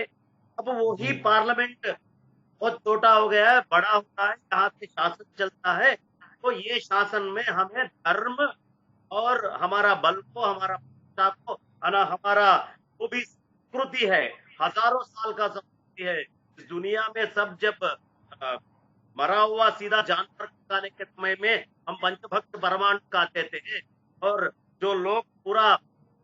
अब वो ही पार्लियामेंट बहुत छोटा हो गया है, बड़ा हो रहा है, यहाँ से शासन चलता है, तो ये शासन में हमें धर्म और हमारा बल को, हमारा प्रतिष्ठा को, हमारा वो भी संस्कृति है, हजारों साल का संस्कृति है। इस दुनिया में सब जब मरा हुआ सीधा जानवर खाने के समय में हम पंचभक्त परमाणु खाते थे और जो लोग पूरा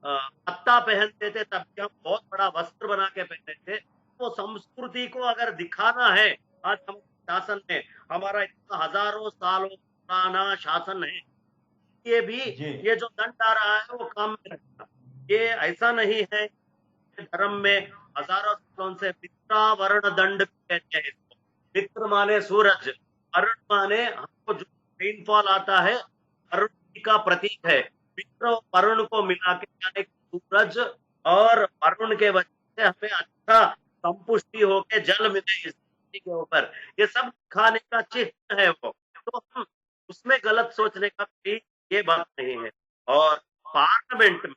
पत्ता पहनते थे तब भी हम बहुत बड़ा वस्त्र बना के पहनते थे। तो संस्कृति को अगर दिखाना है, आज हम शासन में हमारा इतना हजारों सालों पुराना शासन है, ये भी ये जो दंड आ रहा है वो काम में रखना। ये ऐसा नहीं है, धर्म में हजारों सालों से मित्रा वर्ण दंड कहते हैं इसको। मित्र माने सूरज, वर्ण माने हमको जो रेनफॉल आता है वरुण का प्रतीक है। मित्र और वरुण को मिला के यानी सूरज और वरुण के वजह से हमें अच्छा संपुष्टि होके जल मिले इस धरती के ऊपर, ये सब खाने का चिन्ह है वो। तो हम उसमें गलत सोचने का भी ये बात नहीं है। और पार्लियामेंट में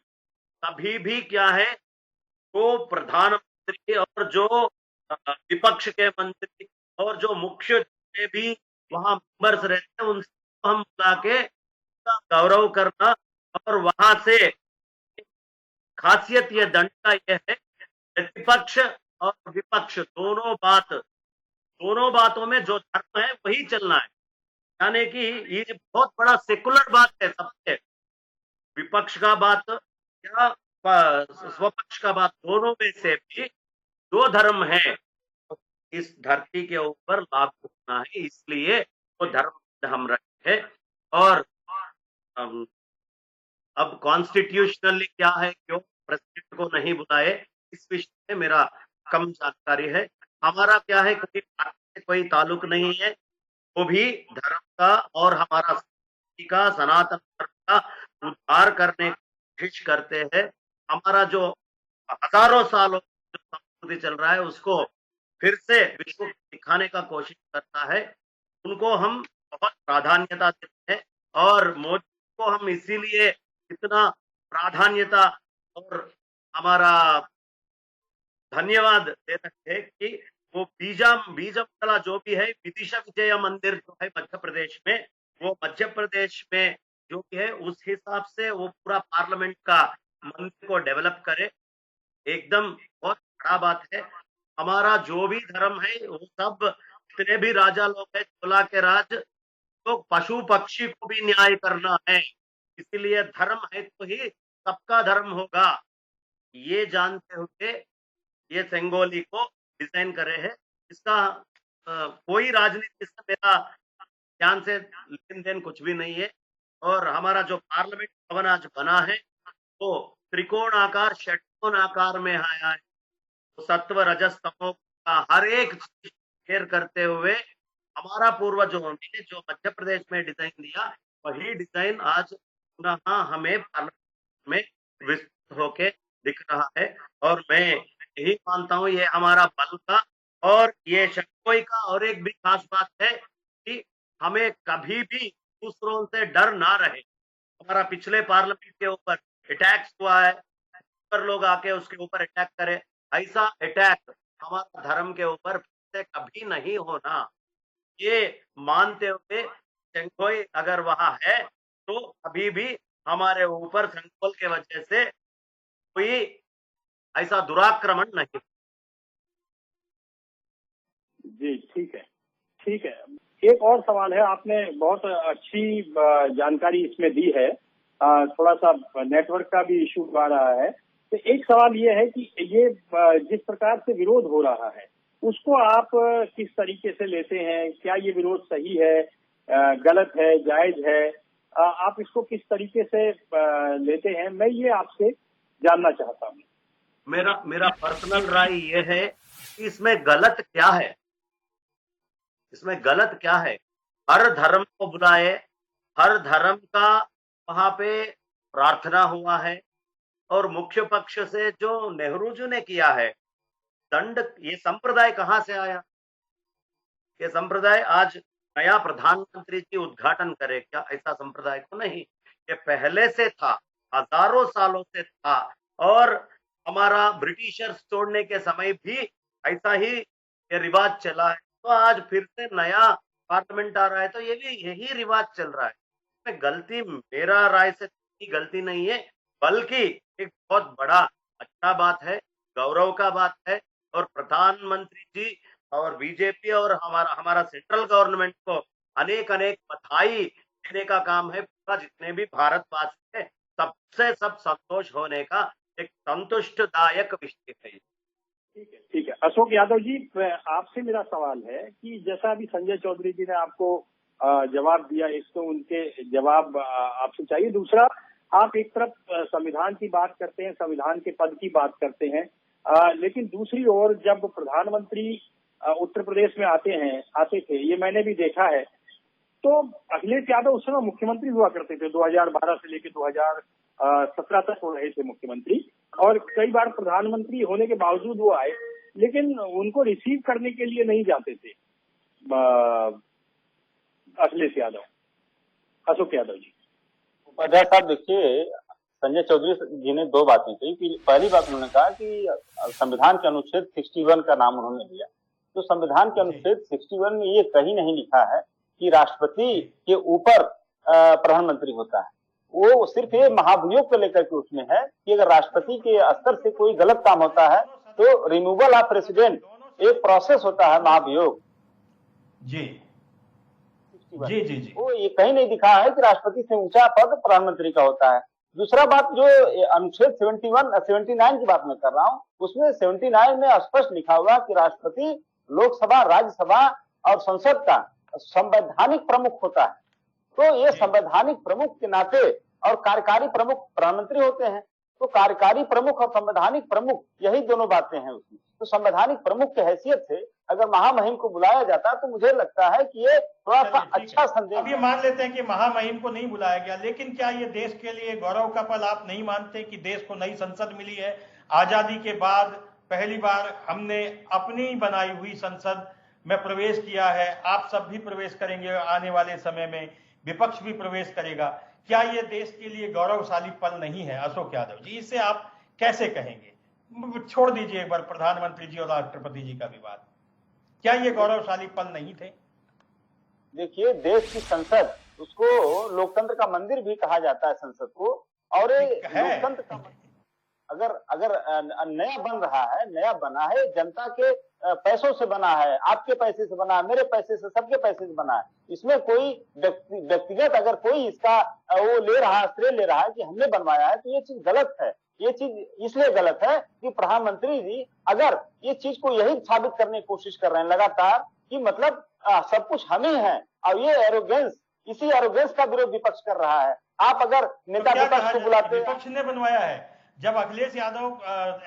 कभी भी क्या है, तो प्रधानमंत्री और जो विपक्ष के मंत्री और जो मुख्य भी वहां मेंबर्स रहते हैं उनको हम बुला के गौरव करना, और वहां से खासियत ये दंड का ये है, प्रतिपक्ष और विपक्ष दोनों बातों में जो धर्म है वही चलना है। यानी कि ये बहुत बड़ा सेकुलर बात है, सबसे विपक्ष का बात या स्वपक्ष का बात, दोनों में से भी जो धर्म है इस धरती के ऊपर लागू होना है, इसलिए वो धर्म हम रखे हैं। और अब कॉन्स्टिट्यूशनली क्या है, क्यों प्रेसिडेंट को नहीं बुलाए, इस विषय में मेरा कम जानकारी है। हमारा क्या है, कोई ताल्लुक नहीं है, वो भी धर्म का और हमारा का सनातन धर्म का उद्धार करने की कोशिश करते हैं। हमारा जो हजारों सालों जो संस्कृति चल रहा है उसको फिर से विश्व को दिखाने का कोशिश करता है, उनको हम बहुत प्राधान्यता देते हैं। और मोदी को हम इसीलिए इतना प्राधान्यता और हमारा धन्यवाद दे रहे हैं कि वो बीजमतला जो भी है, विदिशा विजय मंदिर जो है मध्य प्रदेश में, वो मध्य प्रदेश में जो भी है उस हिसाब से वो पूरा पार्लियामेंट का मंदिर को डेवलप करे, एकदम बहुत बड़ा बात है। हमारा जो भी धर्म है वो सब, जितने भी राजा लोग हैं, चोला के राज, तो पशु पक्षी को भी न्याय करना है, इसीलिए धर्म है तो ही सबका धर्म होगा, ये जानते हुए ये सेंगोली को डिजाइन करे है। इसका कोई राजनीति से मेरा ध्यान से लेन देन कुछ भी नहीं है। और हमारा जो पार्लियामेंट भवन आज बना है वो त्रिकोण आकार षटकोण आकार में आया है, तो सत्व रजस तमो का हर एक चीज शेयर करते हुए हमारा पूर्वजों ने जो मध्य प्रदेश में डिजाइन दिया, वही डिजाइन आज पुनः हमें पार्लियामेंट में विस्तृत होके दिख रहा है। और मैं यही मानता हूँ ये हमारा बल का और ये शक्ति का और एक भी खास बात है कि हमें कभी भी दूसरों से डर ना रहे। हमारा पिछले पार्लियामेंट के ऊपर अटैक्स हुआ है, पर लोग आके उसके ऊपर अटैक करे, ऐसा अटैक हमारा धर्म के ऊपर से कभी नहीं होना, ये मानते हुए सेंगोई अगर वहां है तो अभी भी हमारे ऊपर संकोल के वजह से कोई ऐसा दुराक्रमण नहीं। जी ठीक है, ठीक है। एक और सवाल है, आपने बहुत अच्छी जानकारी इसमें दी है, थोड़ा सा नेटवर्क का भी इशू आ रहा है, तो एक सवाल ये है कि ये जिस प्रकार से विरोध हो रहा है उसको आप किस तरीके से लेते हैं? क्या ये विरोध सही है, गलत है, जायज है? आप इसको किस तरीके से लेते हैं, मैं ये आपसे जानना चाहता हूँ। मेरा पर्सनल राय ये है कि इसमें गलत क्या है, इसमें गलत क्या है? हर धर्म को बुलाए, हर धर्म का वहां पे प्रार्थना हुआ है, और मुख्य पक्ष से जो नेहरू जी ने किया है दंड, ये संप्रदाय कहां से आया? ये संप्रदाय आज नया प्रधानमंत्री जी उद्घाटन करे क्या? ऐसा संप्रदाय तो नहीं, ये पहले से था, हजारों सालों से था, और हमारा ब्रिटिशर्स छोड़ने के समय भी ऐसा ही ये रिवाज चला है। तो आज फिर से नया पार्लियामेंट आ रहा है तो ये भी यही रिवाज चल रहा है। इसमें गलती मेरा राय से गलती नहीं है, बल्कि एक बहुत बड़ा अच्छा बात है, गौरव का बात है। और प्रधानमंत्री जी और बीजेपी और हमारा सेंट्रल गवर्नमेंट को अनेक बधाई देने का काम है। पूरा जितने भी भारतवासी है सबसे सब संतोष होने का एक संतुष्टदायक विषय है। ठीक है, ठीक है। अशोक यादव जी, आपसे मेरा सवाल है कि जैसा अभी संजय चौधरी जी ने आपको जवाब दिया, एक तो उनके जवाब आपसे चाहिए, दूसरा आप एक तरफ संविधान की बात करते हैं, संविधान के पद की बात करते हैं, लेकिन दूसरी ओर जब प्रधानमंत्री उत्तर प्रदेश में आते थे, ये मैंने भी देखा है, तो अखिलेश यादव उस समय मुख्यमंत्री हुआ करते थे, 2012 से लेकर 2017 तक हो रहे थे मुख्यमंत्री, और कई बार प्रधानमंत्री होने के बावजूद वो आए, लेकिन उनको रिसीव करने के लिए नहीं जाते थे अखिलेश यादव, अशोक यादव जी। उपाध्याय साहब देखिए, संजय चौधरी जी ने दो बातें कही कि पहली बात उन्होंने कहा कि संविधान के अनुच्छेद 61 का नाम उन्होंने लिया। तो संविधान के अनुच्छेद 61 में ये कहीं नहीं लिखा है कि राष्ट्रपति के ऊपर प्रधानमंत्री होता है। वो सिर्फ ये महाभियोग को लेकर के उसमें है कि अगर राष्ट्रपति के स्तर से कोई गलत काम होता है तो रिमूवल ऑफ प्रेसिडेंट एक प्रोसेस होता है महाभियोग। जी जी जी जी, वो ये कहीं नहीं दिखा है कि राष्ट्रपति से ऊंचा पद प्रधानमंत्री का होता है। दूसरा बात, जो अनुच्छेद 79 की बात मैं कर रहा हूँ, उसमें 79 में स्पष्ट लिखा हुआ कि राष्ट्रपति लोकसभा, राज्यसभा और संसद का संवैधानिक प्रमुख होता है। तो ये संवैधानिक प्रमुख के नाते, और कार्यकारी प्रमुख प्रधानमंत्री होते हैं, तो कार्यकारी प्रमुख और संवैधानिक प्रमुख यही दोनों बातें हैं उसमें। तो संवैधानिक प्रमुख की हैसियत से अगर महामहिम को बुलाया जाता तो मुझे लगता है कि ये थोड़ा सा अच्छा संदेश। अब ये मान लेते हैं कि महामहिम को नहीं बुलाया गया, लेकिन क्या ये देश के लिए गौरव का पल आप नहीं मानते कि देश को नई संसद मिली है? आजादी के बाद पहली बार हमने अपनी बनाई हुई संसद में प्रवेश किया है, आप सब भी प्रवेश करेंगे आने वाले समय में, विपक्ष भी प्रवेश करेगा। क्या ये देश के लिए गौरवशाली पल नहीं है अशोक यादव जी? इसे आप कैसे कहेंगे? छोड़ दीजिए एक बार प्रधानमंत्री जी और राष्ट्रपति जी का विवाद, क्या ये गौरवशाली पल नहीं थे? देखिए, देश की संसद, उसको लोकतंत्र का मंदिर भी कहा जाता है संसद को, और लोकतंत्र का अगर नया बन रहा है, नया बना है, जनता के पैसों से बना है, आपके पैसे से बना है, मेरे पैसे से, सबके पैसे से बना है, इसमें कोई व्यक्तिगत अगर कोई इसका वो ले रहा है, श्रेय ले रहा है कि हमने बनवाया है, तो ये चीज गलत है। ये चीज इसलिए गलत है कि प्रधानमंत्री जी अगर ये चीज को यही साबित करने की कोशिश कर रहे हैं लगातार कि मतलब सब कुछ हम ही है, और ये एरोगेंस, इसी एरोगेंस का विरोध विपक्ष कर रहा है। आप अगर नेता विपक्ष को बुलाते, विपक्ष ने बनवाया है। जब अखिलेश यादव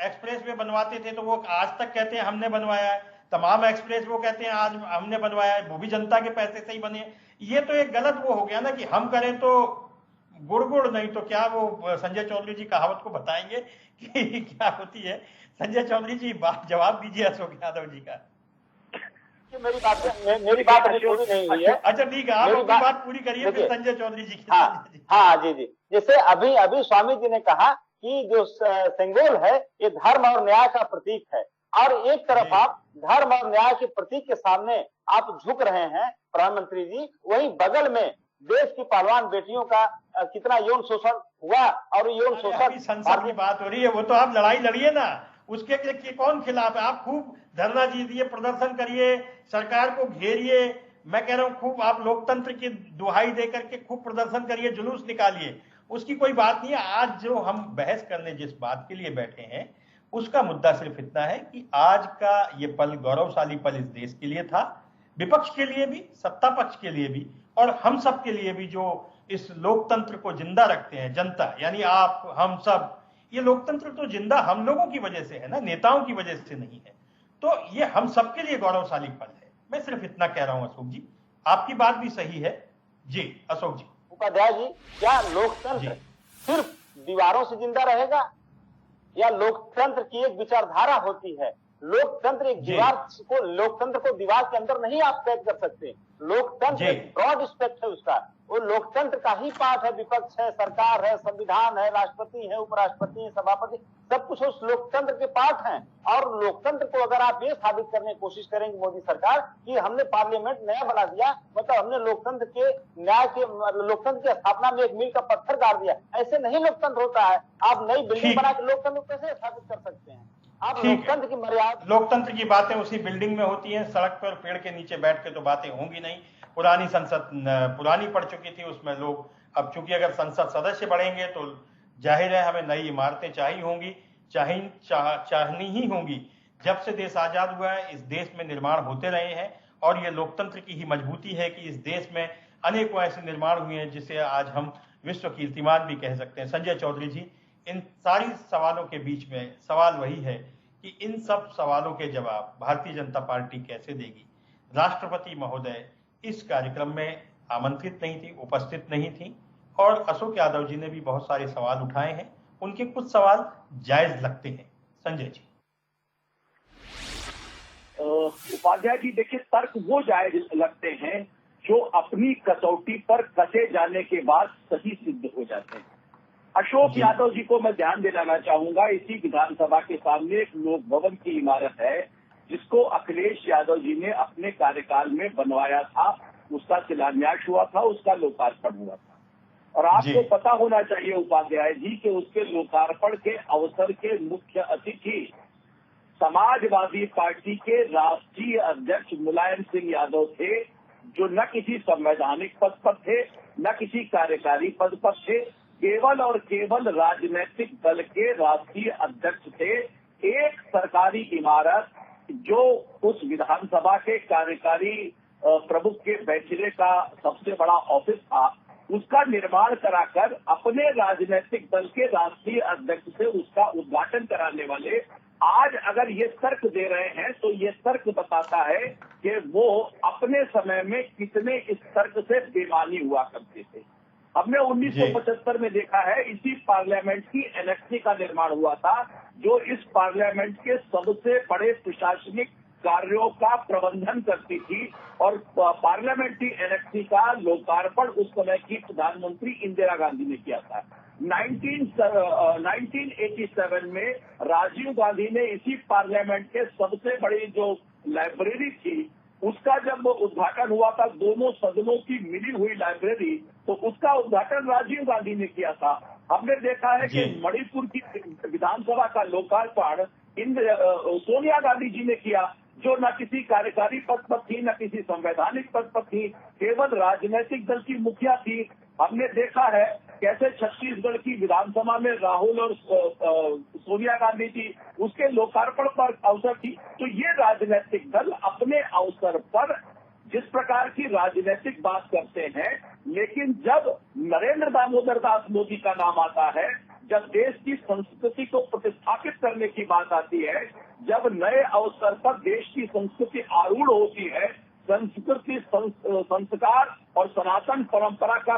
एक्सप्रेस वे बनवाते थे तो वो आज तक कहते हैं हमने बनवाया है, तमाम एक्सप्रेस वो कहते हैं आज हमने बनवाया है, वो भी जनता के पैसे से ही बने। ये तो एक गलत वो हो गया ना कि हम करें तो गुड़ नहीं तो क्या, वो संजय चौधरी जी कहावत को बताएंगे कि क्या होती है? संजय चौधरी जी बात जवाब दीजिए अशोक यादव जी का। मेरी बात अभी पूरी नहीं हुई है। अच्छा ठीक है, आप अपनी बात पूरी करिए, फिर संजय चौधरी जी की। हाँ जी। जैसे अभी स्वामी जी ने कहा कि जो सेंगोल है ये धर्म और न्याय का प्रतीक है, और एक तरफ आप धर्म और न्याय के प्रतीक के सामने आप झुक रहे हैं प्रधानमंत्री जी, वहीं बगल में देश की पहलवान बेटियों का कितना यौन शोषण हुआ, और यौन शोषण संसद की बात हो रही है, वो तो आप लड़ाई लड़िए ना, उसके लिए कौन खिलाफ है? आप खूब धरना दीजिए, प्रदर्शन करिए, सरकार को घेरिए। मैं कह रहा हूँ खूब आप लोकतंत्र की दुहाई देकर के खूब प्रदर्शन करिए, जुलूस निकालिए, उसकी कोई बात नहीं है। आज जो हम बहस करने जिस बात के लिए बैठे हैं उसका मुद्दा सिर्फ इतना है कि आज का ये पल गौरवशाली पल इस देश के लिए था, विपक्ष के लिए भी, सत्ता पक्ष के लिए भी, और हम सब के लिए भी, जो इस लोकतंत्र को जिंदा रखते हैं, जनता यानी आप हम सब। ये लोकतंत्र तो जिंदा हम लोगों की वजह से है ना, नेताओं की वजह से नहीं है। तो ये हम सबके लिए गौरवशाली पल है। मैं सिर्फ इतना कह रहा हूं अशोक जी, आपकी बात भी सही है जी। अशोक जी, उपाध्याय जी, क्या लोकतंत्र सिर्फ दीवारों से जिंदा रहेगा, या लोकतंत्र की एक विचारधारा होती है? लोकतंत्र एक दीवार को, लोकतंत्र को दीवार के अंदर नहीं आप कैद कर सकते। लोकतंत्र ब्रॉड स्पेक्ट है उसका, वो लोकतंत्र का ही पार्ट है। विपक्ष है, सरकार है, संविधान है, राष्ट्रपति है, उपराष्ट्रपति है, सभापति, सब कुछ उस लोकतंत्र के पार्ट हैं। और लोकतंत्र को अगर आप ये साबित करने की कोशिश करेंगे मोदी सरकार कि हमने पार्लियामेंट नया बना दिया, मतलब हमने लोकतंत्र के न्याय के, लोकतंत्र की स्थापना में एक मील का पत्थर गाड़ दिया, ऐसे नहीं लोकतंत्र होता है। आप नई बिल्डिंग बना के लोकतंत्र कैसे स्थापित कर सकते हैं? आप लोकतंत्र की मर्यादा, लोकतंत्र की बातें उसी बिल्डिंग में होती हैं, सड़क पर पेड़ के नीचे बैठ के तो बातें होंगी नहीं। पुरानी संसद पुरानी पड़ चुकी थी, उसमें लोग, अब चूंकि अगर संसद सदस्य बढ़ेंगे तो जाहिर है हमें नई इमारतें चाहिए होंगी, चाहनी ही होंगी। जब से देश आजाद हुआ है इस देश में निर्माण होते रहे हैं, और ये लोकतंत्र की ही मजबूती है कि इस देश में अनेकों ऐसे निर्माण हुए हैं जिसे आज हम विश्व कीर्तिमान भी कह सकते हैं। संजय चौधरी जी, इन सारी सवालों के बीच में सवाल वही है कि इन सब सवालों के जवाब भारतीय जनता पार्टी कैसे देगी? राष्ट्रपति महोदय इस कार्यक्रम में आमंत्रित नहीं थी, उपस्थित नहीं थी, और अशोक यादव जी ने भी बहुत सारे सवाल उठाए हैं। उनके कुछ सवाल जायज लगते हैं। संजय जी। उपाध्याय जी, देखिए, तर्क वो जायज लगते हैं जो अपनी कसौटी पर कसे जाने के बाद सही सिद्ध हो जाते हैं। अशोक यादव जी को मैं ध्यान दिलाना चाहूंगा, इसी विधानसभा के सामने एक लोक भवन की इमारत है जिसको अखिलेश यादव जी ने अपने कार्यकाल में बनवाया था। उसका शिलान्यास हुआ था, उसका लोकार्पण हुआ था, और आपको पता होना चाहिए उपाध्याय जी कि उसके लोकार्पण के अवसर के मुख्य अतिथि समाजवादी पार्टी के राष्ट्रीय अध्यक्ष मुलायम सिंह यादव थे, जो न किसी संवैधानिक पद पर थे, न किसी कार्यकारी पद पर थे, केवल और केवल राजनीतिक दल के राष्ट्रीय अध्यक्ष थे। एक सरकारी इमारत जो उस विधानसभा के कार्यकारी प्रमुख के बैठने का सबसे बड़ा ऑफिस था, उसका निर्माण कराकर अपने राजनीतिक दल के राष्ट्रीय अध्यक्ष से उसका उद्घाटन कराने वाले आज अगर ये तर्क दे रहे हैं तो ये तर्क बताता है कि वो अपने समय में कितने इस तर्क से बेमानी हुआ करते थे। हमने 1975 में देखा है, इसी पार्लियामेंट की एनेक्सी का निर्माण हुआ था, जो इस पार्लियामेंट के सबसे बड़े प्रशासनिक कार्यों का प्रबंधन करती थी, और पार्लियामेंट्री एनेक्सी का लोकार्पण उस समय की प्रधानमंत्री इंदिरा गांधी ने किया था। 1987 में राजीव गांधी ने इसी पार्लियामेंट के सबसे बड़ी जो लाइब्रेरी थी, उसका जब उद्घाटन हुआ था, दोनों सदनों की मिली हुई लाइब्रेरी, तो उसका उद्घाटन राजीव गांधी ने किया था। हमने देखा है कि मणिपुर की विधानसभा का लोकार्पण सोनिया गांधी जी ने किया, जो न किसी कार्यकारी पद पर थी, न किसी संवैधानिक पद पर थी, केवल राजनीतिक दल की मुखिया थी। हमने देखा है कैसे छत्तीसगढ़ की विधानसभा में राहुल और सोनिया गांधी जी, उसके लोकार्पण पर अवसर थी। तो ये राजनीतिक दल अपने अवसर पर जिस प्रकार की राजनीतिक बात करते हैं, लेकिन जब नरेंद्र दामोदर दास मोदी का नाम आता है, जब देश की संस्कृति को प्रतिस्थापित करने की बात आती है, जब नए अवसर पर देश की संस्कृति आरूढ़ होती है, संस्कृति, संस्कार और सनातन परंपरा का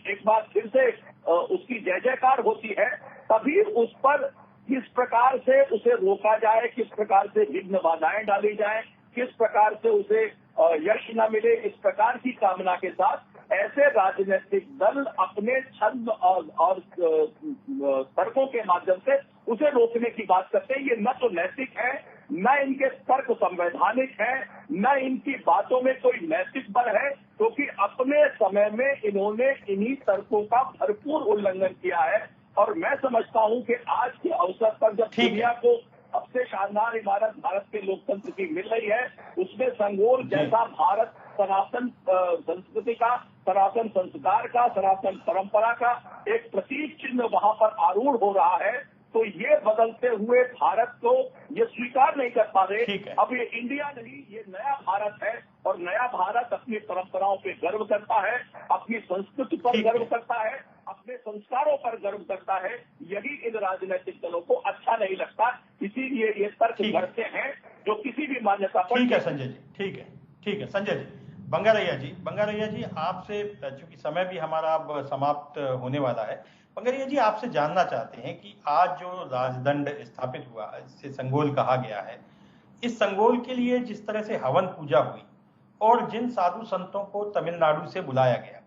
एक बार फिर से उसकी जय जयकार होती है, तभी उस पर किस प्रकार से उसे रोका जाए, किस प्रकार से विघ्न बाधाएं डाली जाए, किस प्रकार से उसे यश न मिले, इस प्रकार की कामना के साथ ऐसे राजनीतिक दल अपने छंद और तर्कों के माध्यम से उसे रोकने की बात करते हैं। ये न तो नैतिक है, न इनके तर्क संवैधानिक है, न इनकी बातों में कोई नैतिक बल है, क्योंकि अपने समय में इन्होंने इन्हीं तर्कों का भरपूर उल्लंघन किया है। और मैं समझता हूं कि आज के अवसर पर जब दुनिया को सबसे शानदार इमारत भारत के लोकतंत्र की मिल रही है, उसमें संगोल जैसा भारत सनातन संस्कृति का, सनातन संस्कार का, सनातन परंपरा का एक प्रतीक चिन्ह वहां पर आरूढ़ हो रहा है, तो ये बदलते हुए भारत को ये स्वीकार नहीं कर पा रहे। अब ये इंडिया नहीं, ये नया भारत है, और नया भारत अपनी परंपराओं पे गर्व करता है, अपनी संस्कृति पर गर्व करता है, अपने संस्कारों पर गर्व करता है। यही इन राजनीतिक दलों को अच्छा नहीं लगता, इसीलिए ये तर्क करते हैं जो किसी भी मान्यता पर। ठीक है संजय जी, ठीक है संजय जी। बंगारैया जी, आपसे चूंकि समय भी हमारा अब समाप्त होने वाला है, बंगारैया जी आपसे जानना चाहते हैं कि आज जो राजदंड स्थापित हुआ, इसे संगोल कहा गया है, इस संगोल के लिए जिस तरह से हवन पूजा हुई और जिन साधु संतों को तमिलनाडु से बुलाया गया,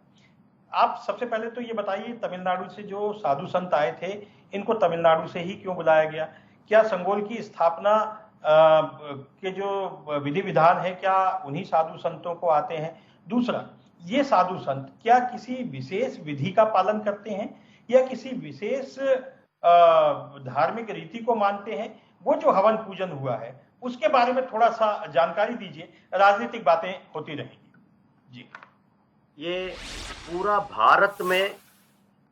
आप सबसे पहले तो ये बताइए, तमिलनाडु से जो साधु संत आए थे, इनको तमिलनाडु से ही क्यों बुलाया गया? क्या संगोल की स्थापना के जो विधि विधान है, क्या उन्हीं साधु संतों को आते हैं? दूसरा, ये साधु संत क्या किसी विशेष विधि का पालन करते हैं या किसी विशेष धार्मिक रीति को मानते हैं? वो जो हवन पूजन हुआ है उसके बारे में थोड़ा सा जानकारी दीजिए, राजनीतिक बातें होती रहेंगी जी। ये पूरा भारत में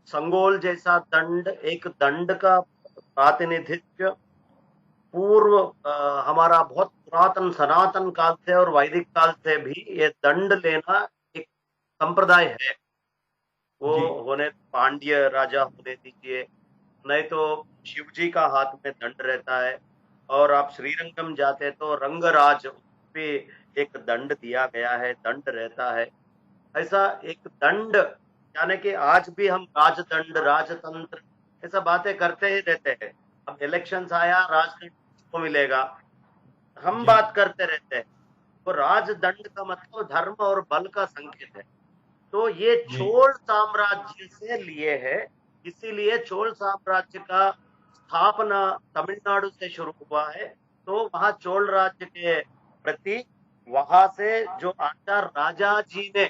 संगोल जैसा दंड, एक दंड का प्रातिनिधित्व पूर्व हमारा बहुत पुरातन सनातन काल से और वैदिक काल से भी ये दंड लेना एक संप्रदाय है। वो होने पांड्य राजा होने दीजिए, नहीं तो शिव जी का हाथ में दंड रहता है, और आप श्रीरंगम जाते तो रंगराज पे एक दंड दिया गया है, दंड रहता है। ऐसा एक दंड, यानी कि आज भी हम राजदंड, राजतंत्र ऐसा बातें करते ही रहते हैं। अब इलेक्शंस आया, राजदंड किसको मिलेगा, हम बात करते रहते हैं। तो राजदंड का मतलब धर्म और बल का संकेत है। तो ये चोल साम्राज्य से लिए है, इसीलिए चोल साम्राज्य का स्थापना तमिलनाडु से शुरू हुआ है। तो वहां चोल राज्य के प्रति वहां से जो आचार्य राजा जी ने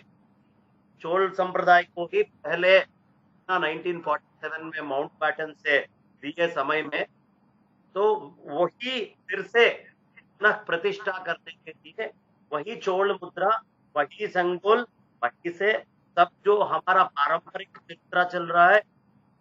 चोल संप्रदाय को ही पहले 1947 में माउंटबैटन से दिए समय में, तो वही फिर से पुनः प्रतिष्ठा करने के लिए वही चोल मुद्रा, वही संगोल, वही से सब जो हमारा पारंपरिक मुद्रा चल रहा है।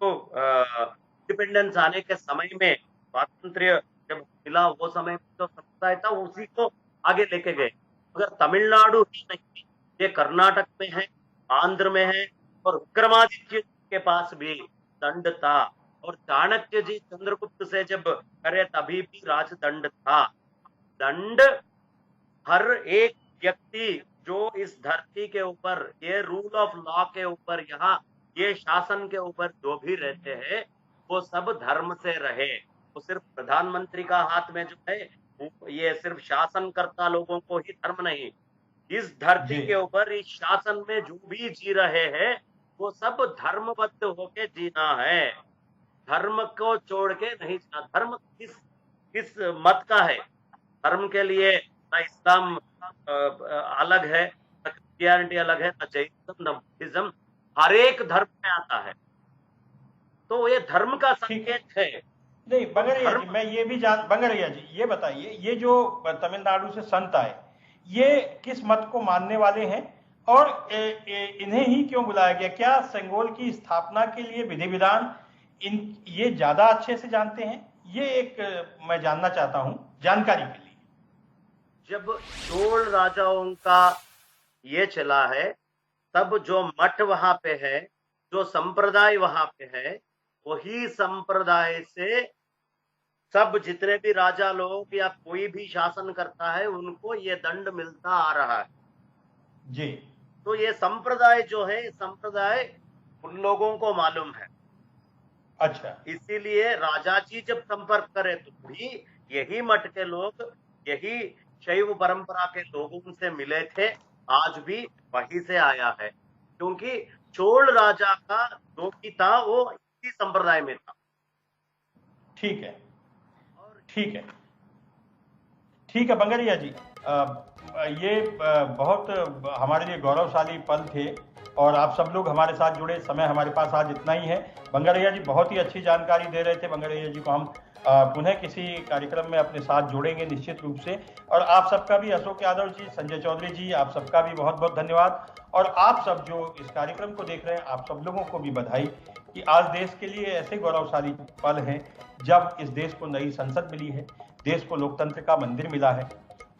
तो इंडिपेंडेंस आने के समय में, स्वातंत्र्य जब मिला वो समय में जो संप्रदाय था उसी को आगे लेके गए। मगर तमिलनाडु ही नहीं, ये कर्नाटक में है, आंध्र में है, और विक्रमादित्य के पास भी दंड था। और चाणक्य जी चंद्रगुप्त से जब करे तभी भी राजदंड था। दंड हर एक व्यक्ति जो इस धरती के ऊपर, ये रूल ऑफ लॉ के ऊपर, यहाँ ये शासन के ऊपर जो भी रहते हैं वो सब धर्म से रहे। वो सिर्फ प्रधानमंत्री का हाथ में जो है ये सिर्फ शासनकर्ता लोगों को ही धर्म नहीं, इस धरती के ऊपर इस शासन में जो भी जी रहे हैं वो सब धर्मबद्ध होके जीना है। धर्म को छोड़ के नहीं जीना। धर्म किस मत का है? धर्म के लिए ना इस्लाम अलग है, ना क्रिश्चियनिटी अलग है, ना जैनिज्म, ना बुद्धिज्म, हर एक धर्म में आता है। तो ये धर्म का संकेत है। नहीं बंगरैया जी, मैं ये भी बंगरैया जी ये बताइए, ये जो तमिलनाडु से संत आए ये किस मत को मानने वाले हैं और इन्हें ही क्यों बुलाया गया? क्या सेंगोल की स्थापना के लिए विधि विधान ये ज्यादा अच्छे से जानते हैं? ये एक मैं जानना चाहता हूं जानकारी के लिए। जब चोल राजाओं का ये चला है तब जो मठ वहां पे है, जो संप्रदाय वहां पे है, वही संप्रदाय से सब जितने भी राजा लोग या कोई भी शासन करता है उनको ये दंड मिलता आ रहा है जी। तो ये संप्रदाय जो है, संप्रदाय उन लोगों को मालूम है। अच्छा, इसीलिए राजा जी जब संपर्क करे तो भी यही मठ के लोग, यही शैव परंपरा के लोगों से मिले थे, आज भी वहीं से आया है। क्योंकि चोल राजा का जो भी था वो इसी संप्रदाय में था। ठीक है, ठीक है, ठीक है बंगरैया जी, ये बहुत हमारे लिए गौरवशाली पल थे और आप सब लोग हमारे साथ जुड़े। समय हमारे पास आज इतना ही है। बंगरैया जी बहुत ही अच्छी जानकारी दे रहे थे। बंगरैया जी को हम पुनः किसी कार्यक्रम में अपने साथ जोड़ेंगे निश्चित रूप से। और आप सबका भी, अशोक यादव जी, संजय चौधरी जी, आप सबका भी बहुत बहुत धन्यवाद। और आप सब जो इस कार्यक्रम को देख रहे हैं, आप सब लोगों को भी बधाई कि आज देश के लिए ऐसे गौरवशाली पल हैं जब इस देश को नई संसद मिली है, देश को लोकतंत्र का मंदिर मिला है।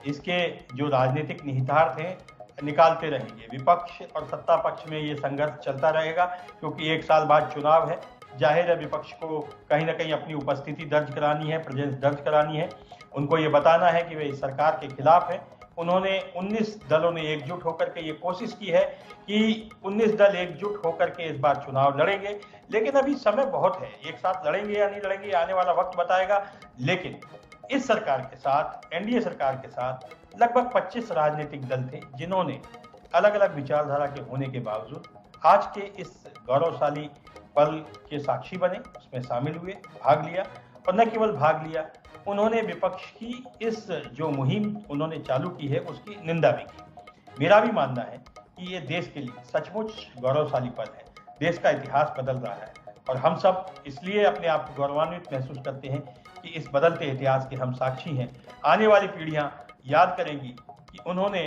इसके जो राजनीतिक निहितार्थ हैं निकालते रहेंगे। विपक्ष और सत्ता पक्ष में ये संघर्ष चलता रहेगा क्योंकि एक साल बाद चुनाव है। जाहिर है विपक्ष को कहीं ना कहीं अपनी उपस्थिति दर्ज करानी है, प्रेजेंस दर्ज करानी है। उनको ये बताना है कि वे इस सरकार के खिलाफ है। उन्होंने 19 दलों ने एकजुट होकर के ये कोशिश की है कि 19 दल एकजुट होकर के इस बार चुनाव लड़ेंगे, लेकिन अभी समय बहुत है। एक साथ लड़ेंगे या नहीं लड़ेंगे आने वाला वक्त बताएगा। लेकिन इस सरकार के साथ, एनडीए सरकार के साथ लगभग 25 राजनीतिक दल थे जिन्होंने अलग अलग विचारधारा के होने के बावजूद आज के इस गौरवशाली पल के साक्षी बने, उसमें शामिल हुए, भाग लिया। और न केवल भाग लिया, उन्होंने विपक्ष की इस जो मुहिम उन्होंने चालू की है उसकी निंदा भी की। मेरा भी मानना है कि ये देश के लिए सचमुच गौरवशाली पल है। देश का इतिहास बदल रहा है और हम सब इसलिए अपने आप को गौरवान्वित महसूस करते हैं कि इस बदलते इतिहास के हम साक्षी हैं। आने वाली पीढ़ियां याद करेंगी कि उन्होंने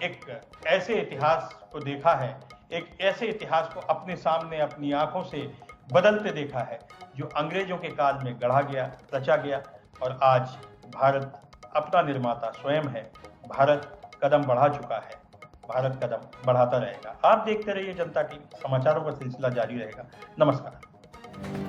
एक ऐसे इतिहास को देखा है, एक ऐसे इतिहास को अपने सामने अपनी आंखों से बदलते देखा है जो अंग्रेजों के काल में गढ़ा गया, रचा गया। और आज भारत अपना निर्माता स्वयं है। भारत कदम बढ़ा चुका है, भारत कदम बढ़ाता रहेगा। आप देखते रहिए जनता टीवी, समाचारों का सिलसिला जारी रहेगा। नमस्कार।